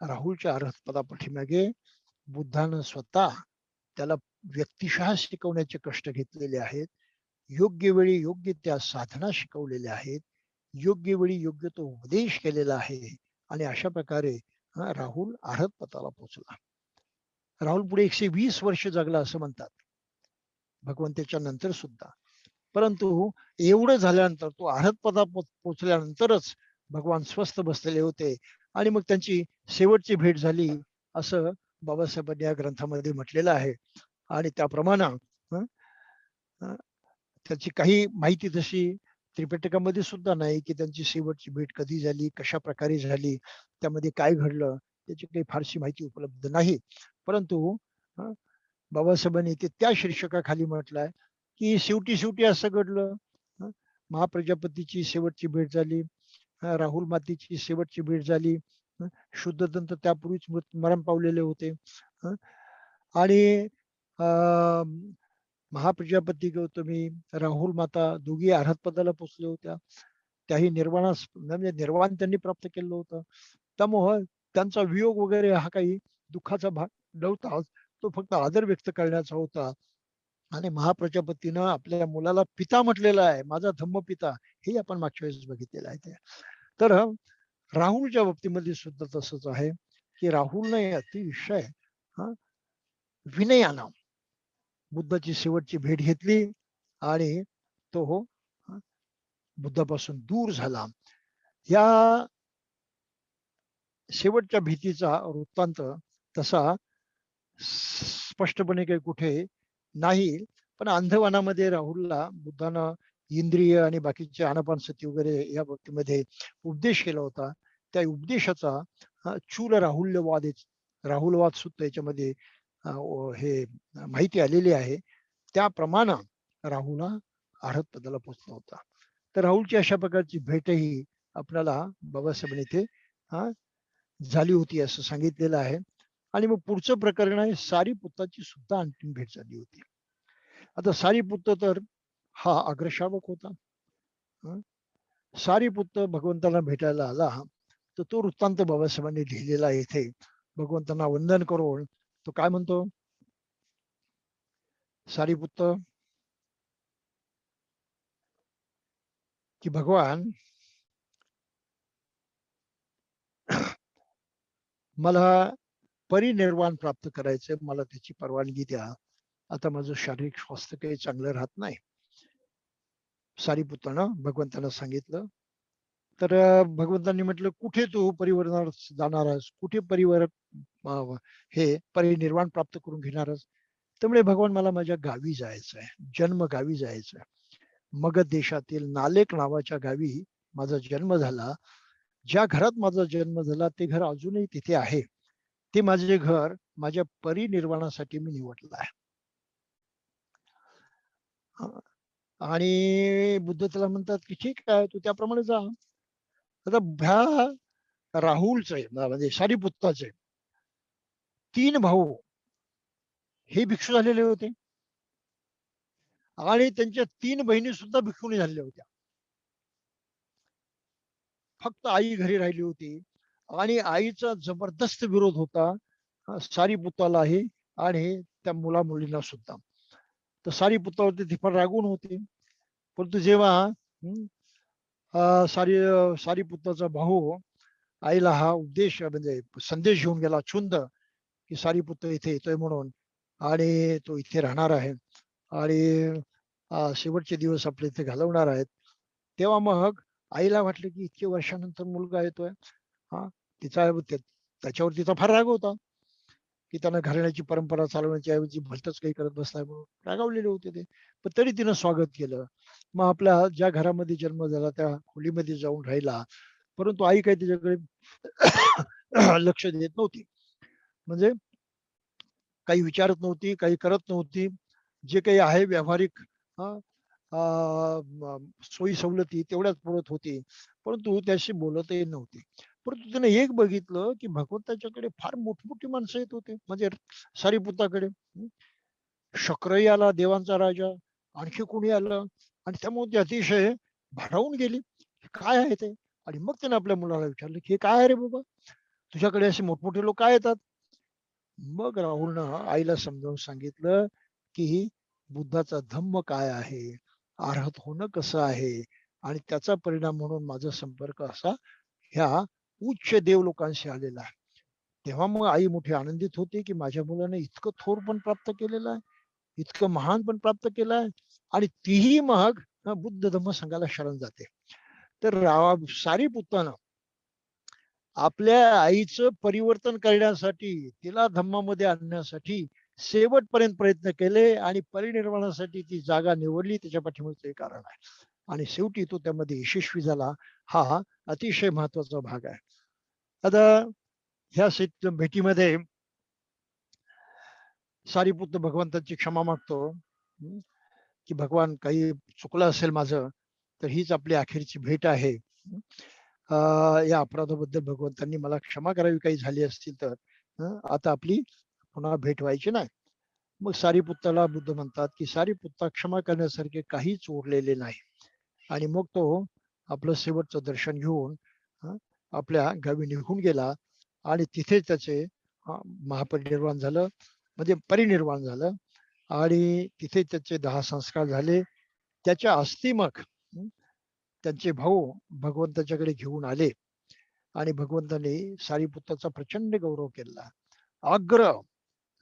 राहुलच्या अर्हत पदा पाठीमागे बुद्धानं स्वतः त्याला व्यक्तिशः शिकवण्याचे कष्ट घेतलेले आहेत. योग्य वेळी योग्य त्या साधना शिकवलेल्या आहेत. योग्य वेळी योग्य तो उपदेश केलेला आहे. आणि अशा प्रकारे राहुल अर्हत पदाला पोचला. राहुल पुढे 120 वर्ष जगला असं म्हणतात भगवंताच्या नंतर सुद्धा. परंतु एवढं झाल्यानंतर, तो अर्हत पदा पोचल्यानंतरच भगवान स्वस्थ बसलेले होते. आणि मग त्यांची शेवटची भेट झाली असं बाबासाहेबांनी या ग्रंथामध्ये म्हटलेलं आहे. आणि त्याप्रमाणे त्याची काही माहिती तशी त्रिपिटकामध्ये सुद्धा नाही, की त्यांची शेवटची भेट कधी झाली, कशा प्रकारे झाली, त्यामध्ये काय घडलं, त्याची काही फारशी माहिती उपलब्ध नाही. परंतु बाबासाहेबांनी ते त्या शीर्षकाखाली म्हटलंय की शेवटी शेवटी असं घडलं. महाप्रजापतीची शेवटची भेट झाली, राहुल मातेची शेवटची भेट झाली. शुद्धदंत त्यापूर्वीच मरण पावलेले होते. आणि महाप्रजापती गौतमी, राहुल माता दोघी अर्हत पदाला पोचल्या होत्या. त्याही निर्वाणास म्हणजे निर्वाण त्यांनी प्राप्त केलं होतं. त्यामुळं त्यांचा वियोग वगैरे हा काही दुःखाचा भाग नव्हता, तो फक्त आदर व्यक्त करण्याचा होता. आणि महाप्रजापतीनं आपल्या मुलाला पिता म्हटलेला आहे, माझा धम्मपिता, हे आपण मागच्या वेळेस बघितलेलं आहे. तर राहुलच्या बाबतीमध्ये सुद्धा तसंच आहे की राहुलने अतिशय विनयानं बुद्धाची शेवटची भेट घेतली आणि तो बुद्धापासून दूर झाला. या शेवटच्या भीतीचा वृत्तांत तसा स्पष्टपणे काही कुठे नाही, पण अंधवनामध्ये राहुलला बुद्धानं इंद्रिय आणि बाकीचे आनापानसती वगैरे या बाबतीमध्ये उपदेश केला होता. त्या उपदेशाचा चूल राहुलवाद सुद्धा याच्यामध्ये हे माहिती आलेली आहे. त्याप्रमाणे राहुल हा अर्हत पदाला पोचला होता. तर राहुलची अशा प्रकारची भेटही आपल्याला बाबासाहेबांनी इथे झाली होती असं सांगितलेलं आहे. आणि मग पुढचं प्रकरण आहे सारीपुत्ताची सुद्धा अंतिम भेट झाली होती. आता सारीपुत्त तर हा अग्रशावक होता. सारीपुत्त भगवंताला भेटायला आला तर तो वृत्तांत बाबासाहेबांनी लिहिलेला आहे इथे. भगवंतांना वंदन करून तो काय म्हणतो, सारीपुत्त की भगवान मला परिनिर्वाण प्राप्त करायचंय, मला त्याची परवानगी द्या. आता माझं शारीरिक स्वास्थ्य काही चांगलं राहत नाही. सारीपुत्रानं भगवंतांना सांगितलं. तर भगवंतांनी म्हटलं, कुठे तू परिवर्तनात जाणार आहेस, कुठे हे परिनिर्वाण प्राप्त करून घेणार आहेस? त्यामुळे भगवान मला माझ्या गावी जायचं आहे, जन्म गावी जायचं आहे. मगध देशातील नालेक नावाच्या गावी माझा जन्म झाला. ज्या घरात माझा जन्म झाला ते घर अजूनही तिथे आहे. ते माझे घर माझ्या परिनिर्वाणासाठी मी निवडलं आहे. आणि बुद्ध त्याला म्हणतात की ठीक आहे, तू त्याप्रमाणे जा. आता ह्या राहुलचे म्हणजे सारीपुत्ताचे 3 भाऊ हे भिक्षू झालेले होते आणि त्यांच्या 3 बहिणी सुद्धा भिक्षुणी झालेल्या होत्या. फक्त आई घरी राहिली होती आणि आईचा जबरदस्त विरोध होता सारीपुत्तालाही आणि त्या मुला मुलींना सुद्धा. तर सारीपुत्तावरती ती फार रागून होती. परंतु जेव्हा सारीपुत्ताचा भाऊ आईला हा उपदेश म्हणजे संदेश घेऊन गेला छुंद की सारीपुत्त इथे येतोय म्हणून आणि तो इथे राहणार आहे आणि शेवटचे दिवस आपले इथे घालवणार आहेत, तेव्हा मग आईला वाटलं की इतके वर्षानंतर मुलगा येतोय. त्याच्यावर तिचा फार राग होता की त्यानं घराण्याची परंपरा चालवण्याच्या ऐवजी भलतच काही करत बसलाय म्हणून रागावलेले होते ते. पण तरी तिनं स्वागत केलं. मग आपल्या ज्या घरामध्ये जन्म झाला त्या खोलीमध्ये जाऊन राहिला. परंतु आई काही त्याच्याकडे लक्ष देत नव्हती. म्हणजे काही विचारत नव्हती, काही करत नव्हती. जे काही आहे व्यावहारिक सोयी सवलती तेवढ्याच पुरत होती, परंतु त्याशी बोलतही नव्हती. परंतु त्याने एक बघितलं की भगवंताच्याकडे फार मोठमोठी माणसं येत होते, म्हणजे सारीपुत्ताकडे. शक्रही आला, देवांचा राजा, आणखी कोणी आलं आणि त्यामुळे ती अतिशय भारावून गेली. काय आहे ते? आणि मग त्याने आपल्या मुलाला विचारलं की हे काय आहे रे बाबा, तुझ्याकडे असे मोठमोठे लोक काय येतात? मग राहुलनं आईला समजावून सांगितलं की बुद्धाचा धम्म काय आहे, अर्हत होणं कसं आहे आणि त्याचा परिणाम म्हणून माझा संपर्क असा ह्या उच्च देव लोकांशी आलेला आहे. तेव्हा मग आई मोठी आनंदित होती की माझ्या मुलाने इतकं थोर पण प्राप्त केलेलं आहे, इतकं महान पण प्राप्त केलं आहे आणि तीही मग बुद्ध धम्म संघाला शरण जाते. तर सारीपुत्तानं आपल्या आईचं परिवर्तन करण्यासाठी, तिला धम्मामध्ये आणण्यासाठी शेवटपर्यंत प्रयत्न केले आणि परिनिर्वाणासाठी ती जागा निवडली. त्याच्या पाठीमागचं हे कारण आहे आणि शेवटी तो त्यामध्ये यशस्वी झाला. हा अतिशय महत्वाचा भाग आहे. आता ह्या भेटीमध्ये सारीपुत्र भगवंताची क्षमा मागतो की भगवान काही चुकलं असेल माझं तर हीच आपली अखेरची भेट आहे. या अपराधाबद्दल भगवंतांनी मला क्षमा करावी काही झाली असतील तर. आता आपली पुन्हा भेट व्हायची नाही. मग सारीपुत्ताला बुद्ध म्हणतात की सारीपुत्ता, क्षमा करण्यासारखे काहीच उरलेले नाही. आणि मग तो आपलं शेवटचं दर्शन घेऊन आपल्या गावी निघून गेला आणि तिथे त्याचे महापरिनिर्वाण झालं, म्हणजे परिनिर्वाण झालं आणि तिथे त्याचे 10 संस्कार झाले. त्याच्या अस्थी मग त्यांचे भाऊ भगवंताच्याकडे घेऊन आले आणि भगवंताने सारीपुत्ताचा प्रचंड गौरव केला. अग्र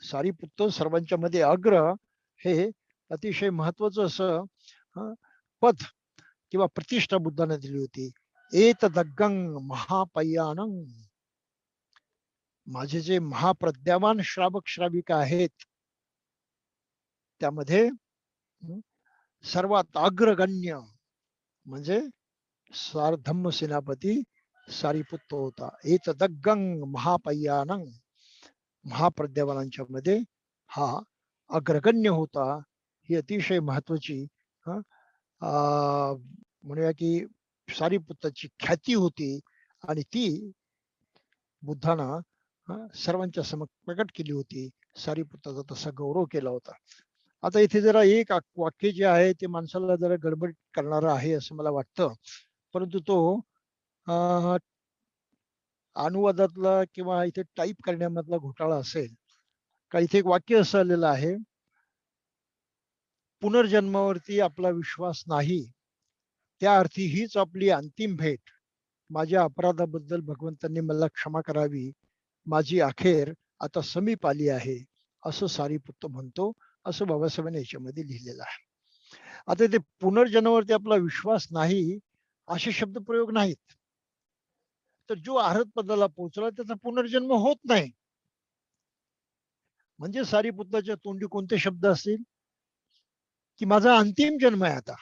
सारीपुत्त सर्वांच्या मध्ये अग्र हे अतिशय महत्वाचं असं पद किंवा प्रतिष्ठा बुद्धाने दिली होती. एत दग्गंग महापय्यानं, माझे जे महाप्रज्ञावान श्रावक श्राविका आहेत त्यामध्ये सर्वात अग्रगण्य म्हणजे धम्म सेनापती सारीपुत्त होता. एत दग्गंग महापय्यानं, महाप्रज्ञावानांच्या मध्ये हा अग्रगण्य होता. ही अतिशय महत्वाची म्हणूया की सारीपुत्ताची ख्याती होती आणि ती बुद्धांना सर्वांच्या समोर प्रकट केली होती. सारीपुत्ताचा तसा गौरव केला होता. आता इथे जरा एक वाक्य जे आहे ते माणसाला जरा गडबड करणारं आहे असं मला वाटतं, परंतु तो अनुवादातला किंवा इथे टाईप करण्यामधला घोटाळा असेल का. इथे एक वाक्य असं आलेलं आहे, पुनर्जन्मावरती आपला विश्वास नाही त्या अर्थी हीच आपली अंतिम भेट. माझ्या अपराधाबद्दल भगवंतांनी मला क्षमा करावी, माझी अखेर आता समीप आली आहे असं सारीपुत्त म्हणतो, असं बाबासाहेबांनी याच्यामध्ये लिहिलेलं आहे. आता ते पुनर्जन्मावरती आपला विश्वास नाही असे शब्द प्रयोग नाहीत. तर जो अर्हत पदाला पोहोचला त्याचा पुनर्जन्म होत नाही. म्हणजे सारीपुत्ताच्या तोंडी कोणते शब्द असतील की माझा अंतिम जन्म आहे, आता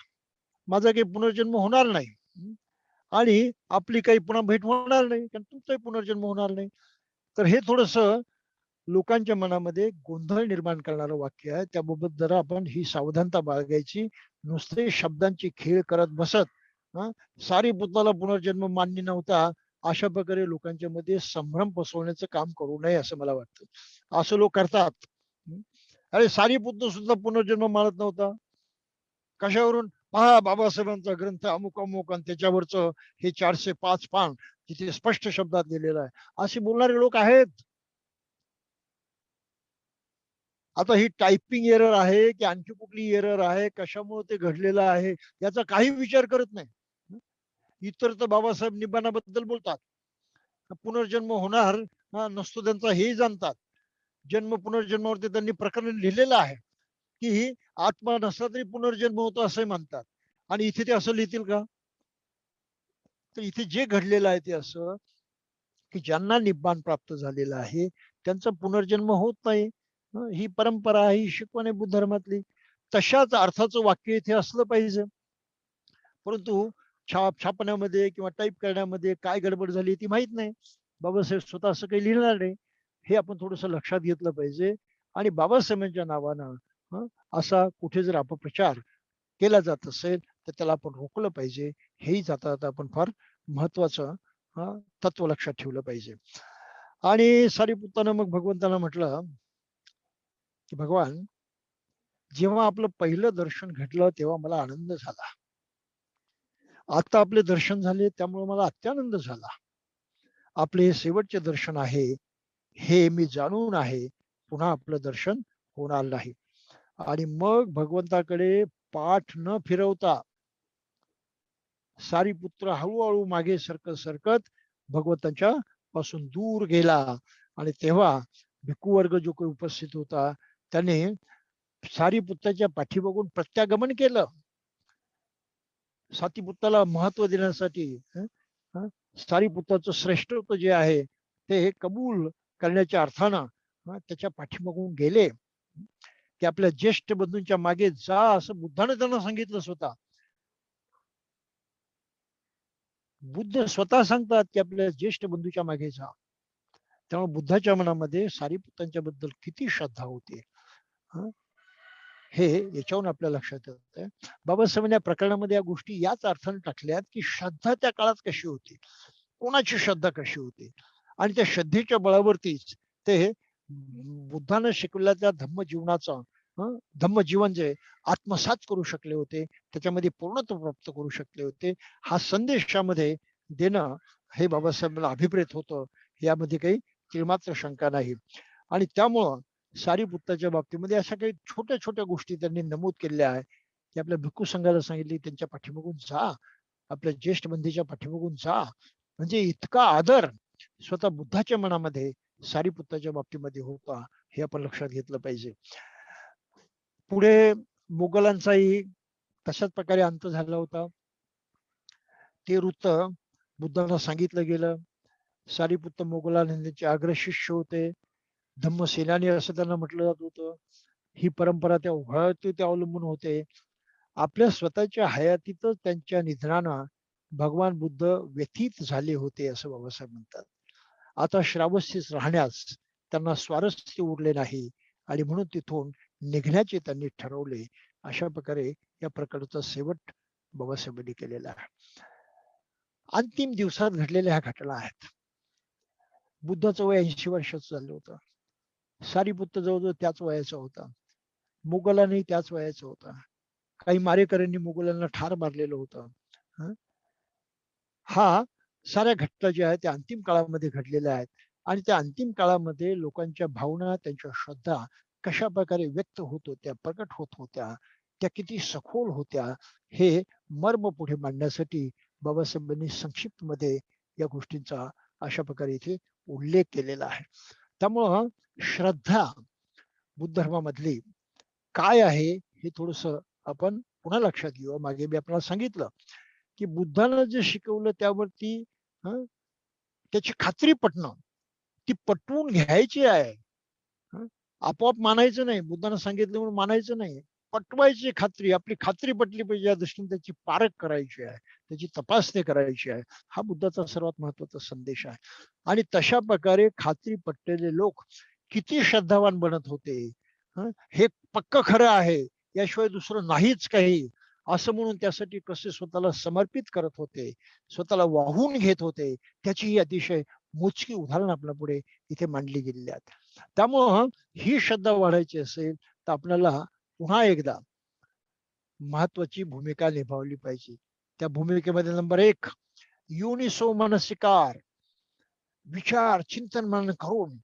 माझा काही पुनर्जन्म होणार नाही आणि आपली काही पुन्हा भेट होणार नाही, कारण तुमचाही पुनर्जन्म होणार नाही. तर हे थोडस लोकांच्या मनामध्ये गोंधळ निर्माण करणारं वाक्य आहे. त्याबाबत जरा आपण ही सावधानता बाळगायची. नुसते शब्दांची खेळ करत बसत सारीपुत्ताला पुनर्जन्म मान्य नव्हता अशा प्रकारे लोकांच्या मध्ये संभ्रम पसरवण्याचं काम करू नये असं मला वाटतं. असं लोक करतात. अरे सारीपुत्त सुद्धा पुनर्जन्म मानत नव्हता. कशावरून? पहा बाबासाहेबांचा ग्रंथ अमुक अमुक आणि त्याच्यावरच हे 405 पान तिथे स्पष्ट शब्दात लिहिलेलं आहे, असे बोलणारे लोक आहेत. आता ही टायपिंग एरर आहे की आणखी कुठली एरर आहे, कशामुळे ते घडलेलं आहे याचा काही विचार करत नाही. इतर तर बाबासाहेब निब्बाणाबद्दल बोलतात, पुनर्जन्म होणार नसतो त्यांचा हे जाणतात. जन्म पुनर्जन्मावरती त्यांनी प्रकरण लिहिलेलं आहे की आत्मा नसला तरी पुनर्जन्म होतो असं म्हणतात, आणि इथे ते असं लिहितील का? तर इथे जे घडलेलं आहे ते असं की ज्यांना निब्बाण प्राप्त झालेलं आहे त्यांचा पुनर्जन्म होत नाही. ही परंपरा आहे, ही शिकवण आहे बुद्ध धर्मातली. तशाच अर्थाचं वाक्य इथे असलं पाहिजे. परंतु छापण्यामध्ये किंवा टाईप करण्यामध्ये काय गडबड झाली ती माहित नाही. बाबासाहेब स्वतः असं काही लिहिणार नाही, हे आपण थोडस लक्षात घेतलं पाहिजे. आणि बाबासाहेबांच्या नावानं असा कुठे जर अपप्रचार केला जात असेल तर त्याला आपण रोखलं पाहिजे. हेही जाता जाता आपण फार महत्वाचं तत्व लक्षात ठेवलं पाहिजे. आणि सारीपुत्तानं मग भगवंतांना म्हटलं की भगवान, जेव्हा आपलं पहिलं दर्शन घडलं तेव्हा मला आनंद झाला. आता आपले दर्शन झाले त्यामुळे मला अत्यानंद झाला. आपले हे शेवटचे दर्शन आहे हे मी जाणून आहे, पुन्हा आपलं दर्शन होणार नाही. आणि मग भगवंताकडे पाठ न फिरवता सारीपुत्र हळूहळू मागे सरकत सरकत भगवंतांच्या पासून दूर गेला. आणि तेव्हा भिक्खू वर्ग जो काही उपस्थित होता त्याने सारीपुत्राच्या पाठी बघून प्रत्यागमन केलं. सातीपुत्राला महत्व देण्यासाठी सारीपुत्राचं श्रेष्ठत्व जे आहे ते कबूल करण्याच्या अर्थानं त्याच्या पाठीमागून गेले की आपल्या ज्येष्ठ बंधूंच्या मागे जा असं बुद्धाने त्यांना सांगितलं. स्वतः बुद्ध स्वतः सांगतात की आपल्या ज्येष्ठ बंधूच्या मागे जा. त्यामुळे बुद्धाच्या मनामध्ये सारीपुत्रांच्या बद्दल किती श्रद्धा होती हे याच्यावरून आपल्या लक्षात येतं. बाबासाहेबांनी या प्रकरणामध्ये या गोष्टी याच अर्थाने टाकल्यात की श्रद्धा त्या काळात कशी होती, कोणाची श्रद्धा कशी होती, आणि त्या श्रद्धेच्या बळावरतीच ते बुद्धाने शिकवलेल्या त्या धम्म जीवनाचा धम्म जीवन जे आत्मसात करू शकले होते, त्याच्यामध्ये पूर्णत्व प्राप्त करू शकले होते. हा संदेशामध्ये देणं हे बाबासाहेबांना अभिप्रेत होतं, यामध्ये काही तिळमात्र शंका नाही. आणि त्यामुळं सारीपुत्ताच्या बाबतीमध्ये अशा काही छोट्या छोट्या गोष्टी त्यांनी नमूद केलेल्या आहे की आपल्या भिक्खू संघाला सांगितले त्यांच्या पाठीमागून जा, आपल्या ज्येष्ठ बंधीच्या पाठीमागून जा. म्हणजे इतका आदर स्वतः बुद्धाच्या मनामध्ये सारीपुत्ताच्या बाबतीमध्ये होता, हे आपण लक्षात घेतलं पाहिजे. पुढे मुघलांचाही तशाच प्रकारे अंत झाला होता. ते वृत्त बुद्धांना सांगितलं गेलं. सारीपुत्त मोगलांचे आग्रह शिष्य होते. धम्मसेनानी असं त्यांना म्हटलं जात होतं. ही परंपरा त्या उघाळती ते अवलंबून होते. आपल्या स्वतःच्या हयातीतच त्यांच्या निधनानं भगवान बुद्ध व्यथित झाले होते असं बाबासाहेब म्हणतात. आता श्रावस्तीच राहण्यास त्यांना स्वारस्य उरले नाही आणि म्हणून तिथून निघण्याचे त्यांनी ठरवले. अशा प्रकारे या प्रकारचा शेवट बाबासाहेबांनी केलेला आहे. अंतिम दिवसात घडलेल्या ह्या घटना आहेत. बुद्धाचं वय 80 वर्षाचं झालं होतं. सारीपुत्त जवळजवळ त्याच वयाचा होता. मुघलांनी त्याच वयाचा होता. काही मारेकऱ्यांनी मुघलांना ठार मारलेलं होतं. हा साऱ्या घटना ज्या आहेत त्या अंतिम काळामध्ये घडलेल्या आहेत आणि त्या अंतिम काळामध्ये लोकांच्या भावना, त्यांच्या श्रद्धा कशा प्रकारे व्यक्त होत होत्या, प्रकट होत होत्या, त्या किती सखोल होत्या, हे मर्म पुढे मांडण्यासाठी बाबासाहेबांनी संक्षिप्त मध्ये या गोष्टींचा अशा प्रकारे इथे उल्लेख केलेला आहे. त्यामुळं श्रद्धा बुद्ध धर्मामधली काय आहे हे थोडस आपण पुन्हा लक्षात घेऊ. मागे मी आपल्याला सांगितलं की बुद्धानं जे शिकवलं त्यावरती त्याची खात्री पटणं, ती पटवून घ्यायची आहे. आपोआप मानायचं नाही, बुद्धानं सांगितलं म्हणून मानायचं नाही, पटवायची खात्री, आपली खात्री पटली पाहिजे, या दृष्टीने त्याची पारख करायची आहे, त्याची तपासणी करायची आहे. हा बुद्धाचा सर्वात महत्वाचा संदेश आहे. आणि तशा प्रकारे खात्री पटलेले लोक किती श्रद्धावान बनत होते. हे पक्क खरं आहे, याशिवाय दुसरं नाहीच काही, असं म्हणून त्यासाठी कसे स्वतःला समर्पित करत होते, स्वतःला वाहून घेत होते, त्याची ही अतिशय मोजकी उदाहरण आपल्या पुढे इथे मांडली गेलेली आहेत. त्यामुळं ही श्रद्धा वाढायची असेल तर आपल्याला पुन्हा एकदा महत्वाची भूमिका निभावली पाहिजे. त्या भूमिकेमध्ये नंबर 1 युनिसो मनसिकार, विचार चिंतन मनन करून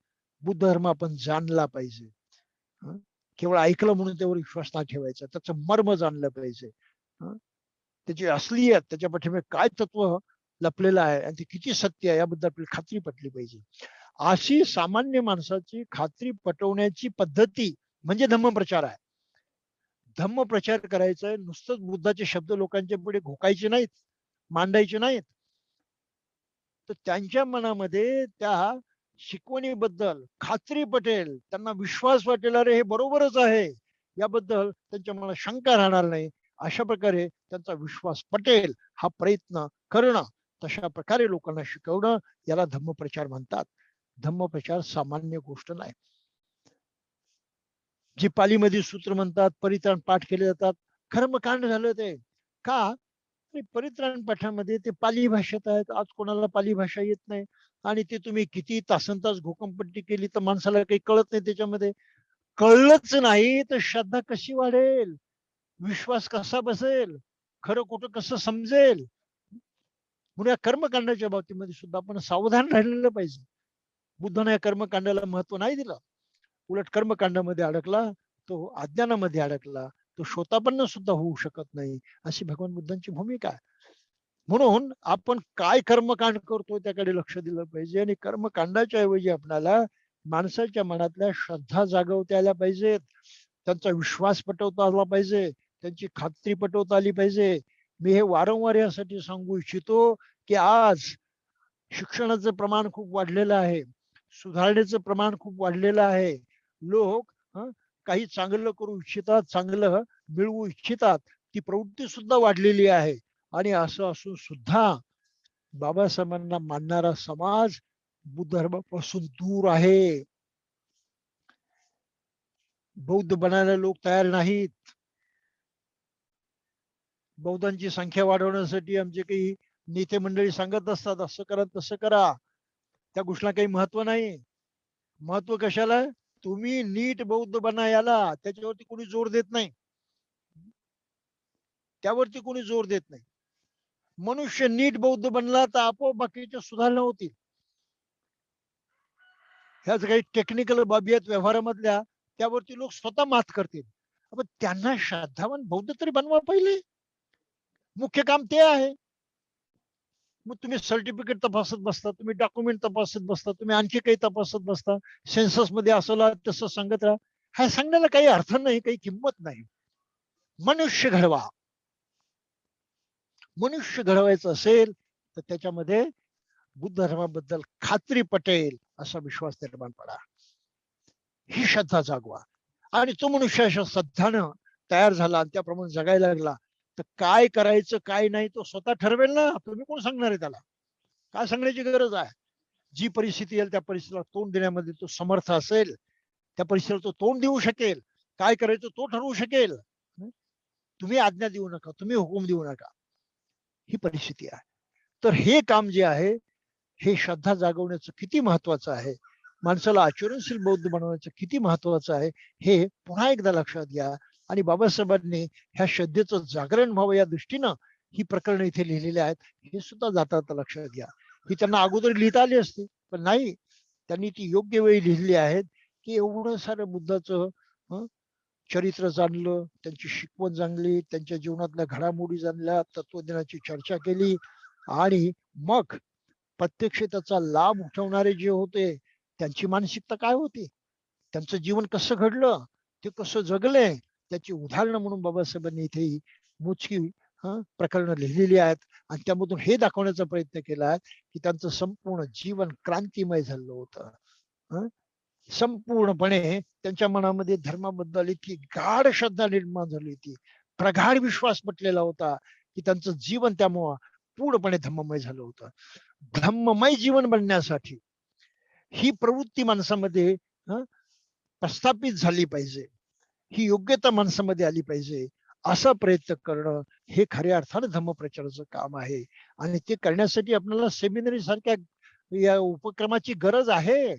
बुद्ध धर्म आपण जाणला पाहिजे. केवळ ऐकलं म्हणून त्यावर विश्वास नाही ठेवायचा, त्याचं मर्म जाणलं पाहिजे. त्याची असलियत, त्याच्या पाठीमागे काय तत्व लपलेलं आहे आणि ते किती सत्य आहे याबद्दल आपल्याला खात्री पटली पाहिजे. अशी सामान्य माणसाची खात्री पटवण्याची पद्धती म्हणजे धम्मप्रचार आहे. धम्मप्रचार करायचा आहे, नुसतंच बुद्धाचे शब्द लोकांच्या पुढे घोकायचे नाहीत, मांडायचे नाहीत, तर त्यांच्या मनामध्ये त्या शिकवणीबद्दल खात्री पटेल, त्यांना विश्वास वाटेल, अरे हे बरोबरच आहे, याबद्दल त्यांच्या मनात शंका राहणार नाही. अशा प्रकारे त्यांचा विश्वास पटेल हा प्रयत्न करणं, तशा प्रकारे लोकांना शिकवणं, याला धम्मप्रचार म्हणतात. धम्मप्रचार सामान्य गोष्ट नाही. जी पालीमध्ये सूत्र म्हणतात, परित्राण पाठ केले जातात, कर्मकांड झालं ते का? परित्राण पाठामध्ये ते पाली भाषेत आहेत. आज कोणाला पाली भाषा येत नाही आणि ते तुम्ही किती तासनतास घोकमपट्टी केली तर माणसाला काही कळत नाही. त्याच्यामध्ये कळलंच नाही तर श्रद्धा कशी वाढेल, विश्वास कसा बसेल, खरं कुठं कसं समजेल. म्हणून या कर्मकांडाच्या बाबतीमध्ये सुद्धा आपण सावधान राहिलेलं पाहिजे. बुद्धाने या कर्मकांडाला महत्व नाही दिलं, उलट कर्मकांडामध्ये अडकला, तो अज्ञानामध्ये अडकला, तो श्रोतापन्न सुद्धा होऊ शकत नाही, अशी भगवान बुद्धांची भूमिका आहे. म्हणून आपण काय कर्मकांड करतो त्याकडे लक्ष दिलं पाहिजे आणि कर्मकांडाच्या ऐवजी आपल्याला माणसाच्या मनातल्या श्रद्धा जागवता आल्या पाहिजेत, त्यांचा विश्वास पटवता आला पाहिजे, त्यांची खात्री पटवता आली पाहिजे. मी हे वारंवार यासाठी सांगू इच्छितो की आज शिक्षणाचं प्रमाण खूप वाढलेलं आहे, सुधारणेचं प्रमाण खूप वाढलेलं आहे. लोक काही चांगलं करू इच्छितात, चांगलं मिळवू इच्छितात, ती प्रवृत्ती सुद्धा वाढलेली आहे. आणि असं असून सुद्धा बाबासाहेबांना मानणारा समाज बुद्ध धर्मापासून दूर आहे. बौद्ध बनायला लोक तयार नाहीत. बौद्धांची संख्या वाढवण्यासाठी आमचे काही नेते मंडळी सांगत असतात, असं करा तसं करा. त्या गोष्टीला काही महत्व नाही. महत्व कशाला? तुम्ही नीट बौद्ध बना, याला त्याच्यावरती कोणी जोर देत नाही. त्यावरती कोणी जोर देत नाही. मनुष्य नीट बौद्ध बनला तर आपोआप बाकीच्या सुधारणा होतील. ह्याच काही टेक्निकल बाबी आहेत व्यवहारामधल्या, त्यावरती लोक स्वतः मात करतील. पण त्यांना श्रद्धावान बौद्ध तरी बनवा पहिले. मुख्य काम ते आहे. मग तुम्ही सर्टिफिकेट तपासत बसता, तुम्ही डॉक्युमेंट तपासत बसता, तुम्ही आणखी काही तपासत बसता, सेन्सस मध्ये असला तसं सांगत राहा. हा सांगण्याला काही अर्थ नाही, काही किंमत नाही. मनुष्य घडवा. मनुष्य घडवायचं असेल तर त्याच्यामध्ये बुद्ध धर्माबद्दल खात्री पटेल असा विश्वास निर्माण पडा, ही श्रद्धा जागवा. आणि तो मनुष्य अशा श्रद्धानं तयार झाला आणि त्याप्रमाणे जगायला लागला तर काय करायचं काय नाही तो स्वतः ठरवेल ना. तुम्ही कोण सांगणार आहे त्याला? काय सांगण्याची गरज आहे? जी परिस्थिती येईल त्या परिस्थितीला तोंड देण्यामध्ये तो समर्थ असेल, त्या परिस्थितीला तो तोंड देऊ शकेल, काय करायचं तो ठरवू शकेल. तुम्ही आज्ञा देऊ नका, तुम्ही हुकूम देऊ नका, ही परिस्थिती आहे. तर हे काम जे आहे हे श्रद्धा जागवण्याचं किती महत्वाचं आहे, माणसाला आचरणशील बौद्ध बनवण्याचं किती महत्वाचं आहे, हे पुन्हा एकदा लक्षात घ्या. आणि बाबासाहेबांनी ह्या श्रद्धेचं जागरण व्हावं या दृष्टीनं ही प्रकरणं इथे लिहिलेली आहेत, हे सुद्धा जाता लक्षात घ्या. ही त्यांना अगोदर लिहिता आली असती, पण नाही, त्यांनी ती योग्य वेळी लिहिली आहेत की एवढं सारं बुद्धाचं चरित्र जाणलं, त्यांची शिकवण जाणली, त्यांच्या जीवनातल्या घडामोडी जाणल्या, तत्वज्ञानाची चर्चा केली आणि मग प्रत्यक्ष त्याचा लाभ उठवणारे जे होते त्यांची मानसिकता काय होती, त्यांचं जीवन कसं घडलं, ते कसं जगले, त्याची उदाहरणं म्हणून बाबासाहेबांनी इथे मोजकी प्रकरणं लिहिलेली आहेत. आणि त्यामधून हे दाखवण्याचा प्रयत्न केला आहे की त्यांचं संपूर्ण जीवन क्रांतिमय झालं होतं. संपूर्णपणे त्यांच्या मनामध्ये धर्माबद्दल इतकी गाढ श्रद्धा निर्माण झाली होती, प्रगाढ विश्वास पटलेला होता की त्यांचं जीवन त्यामुळं पूर्णपणे धम्ममय झालं होतं. धम्ममय जीवन बनण्यासाठी ही प्रवृत्ती माणसामध्ये प्रस्थापित झाली पाहिजे, ही योग्यता माणसामध्ये आली पाहिजे, असा प्रयत्न करणं हे खऱ्या अर्थानं धम्मप्रचाराचं काम आहे. आणि ते करण्यासाठी आपल्याला सेमिनरी सारख्या या उपक्रमाची गरज आहे.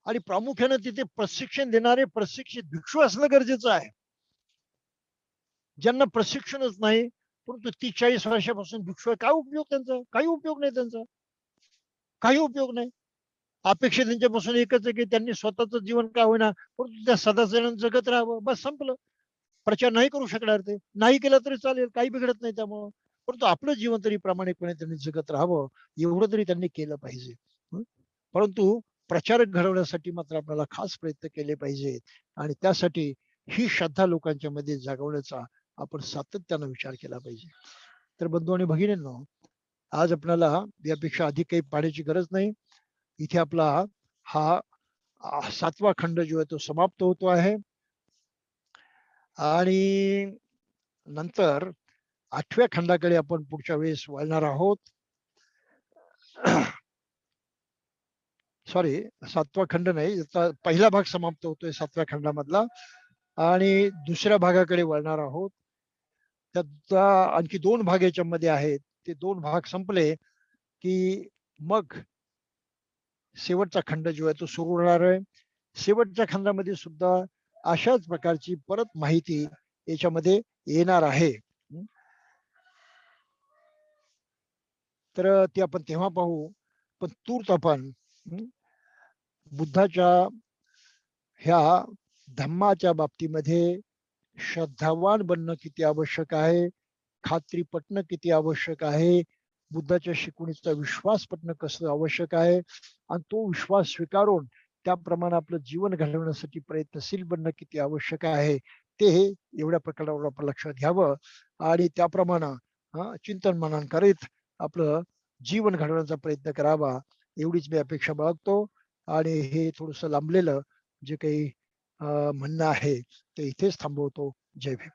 आणि प्रामुख्याने तिथे प्रशिक्षण देणारे प्रशिक्षित भिक्षू असणं गरजेचं आहे. ज्यांना प्रशिक्षणच नाही, परंतु 30-40 वर्षापासून भिक्षू, काय उपयोग त्यांचा? काही उपयोग नाही त्यांचा, काही उपयोग नाही. अपेक्षा त्यांच्यापासून एकच आहे की त्यांनी स्वतःच जीवन का होईना परंतु त्या सदाचारानं जगत राहावं, बस संपलं. प्रचार नाही करू शकणार, ते नाही केलं तरी चालेल, काही बिघडत नाही त्यामुळं, परंतु आपलं जीवन तरी प्रामाणिकपणे त्यांनी जगत राहावं एवढं तरी त्यांनी केलं पाहिजे. परंतु प्रचारक घडवण्यासाठी मात्र आपल्याला खास प्रयत्न केले पाहिजे. आणि त्यासाठी ही श्रद्धा लोकांच्या मध्ये जागवण्याचा आपण सातत्यानं विचार केला पाहिजे. तर बंधू आणि भगिनींनो, आज आपल्याला यापेक्षा अधिक काही पाहण्याची गरज नाही. इथे आपला हा 7वा खंड जो आहे तो समाप्त होतो आहे. आणि नंतर 8व्या खंडाकडे आपण पुढच्या वेळेस वळणार आहोत. सॉरी, 7वा खंड नाही, पहिला भाग समाप्त होतोय 7व्या खंडामधला आणि दुसऱ्या भागाकडे वळणार आहोत. त्याचा आणखी 2 भाग याच्यामध्ये आहेत. ते 2 भाग संपले की मग शेवटचा खंड जो आहे तो सुरू होणार आहे. शेवटच्या खंडामध्ये सुद्धा अशाच प्रकारची परत माहिती याच्यामध्ये येणार आहे. तर ते आपण तेव्हा पाहू. पण तूर्त आपण बुद्धाच्या ह्या धम्माच्या बाबतीमध्ये श्रद्धावान बनणं किती आवश्यक आहे, खात्री पटणं किती आवश्यक आहे, बुद्धाच्या शिकवणीचा विश्वास पटणं कसं आवश्यक आहे आणि तो विश्वास स्वीकारून त्याप्रमाणे आपलं जीवन घडवण्यासाठी प्रयत्नशील बनणं किती आवश्यक आहे, ते एवढ्या प्रकारावर आपण लक्षात घ्यावं आणि त्याप्रमाणे चिंतन मनन करीत आपलं जीवन घडवण्याचा प्रयत्न करावा, एवढीच मी अपेक्षा बाळगतो. आणि हे थोडंसं लांबलेलं जे काही म्हणणं आहे ते इथेच थांबवतो. जय भीम.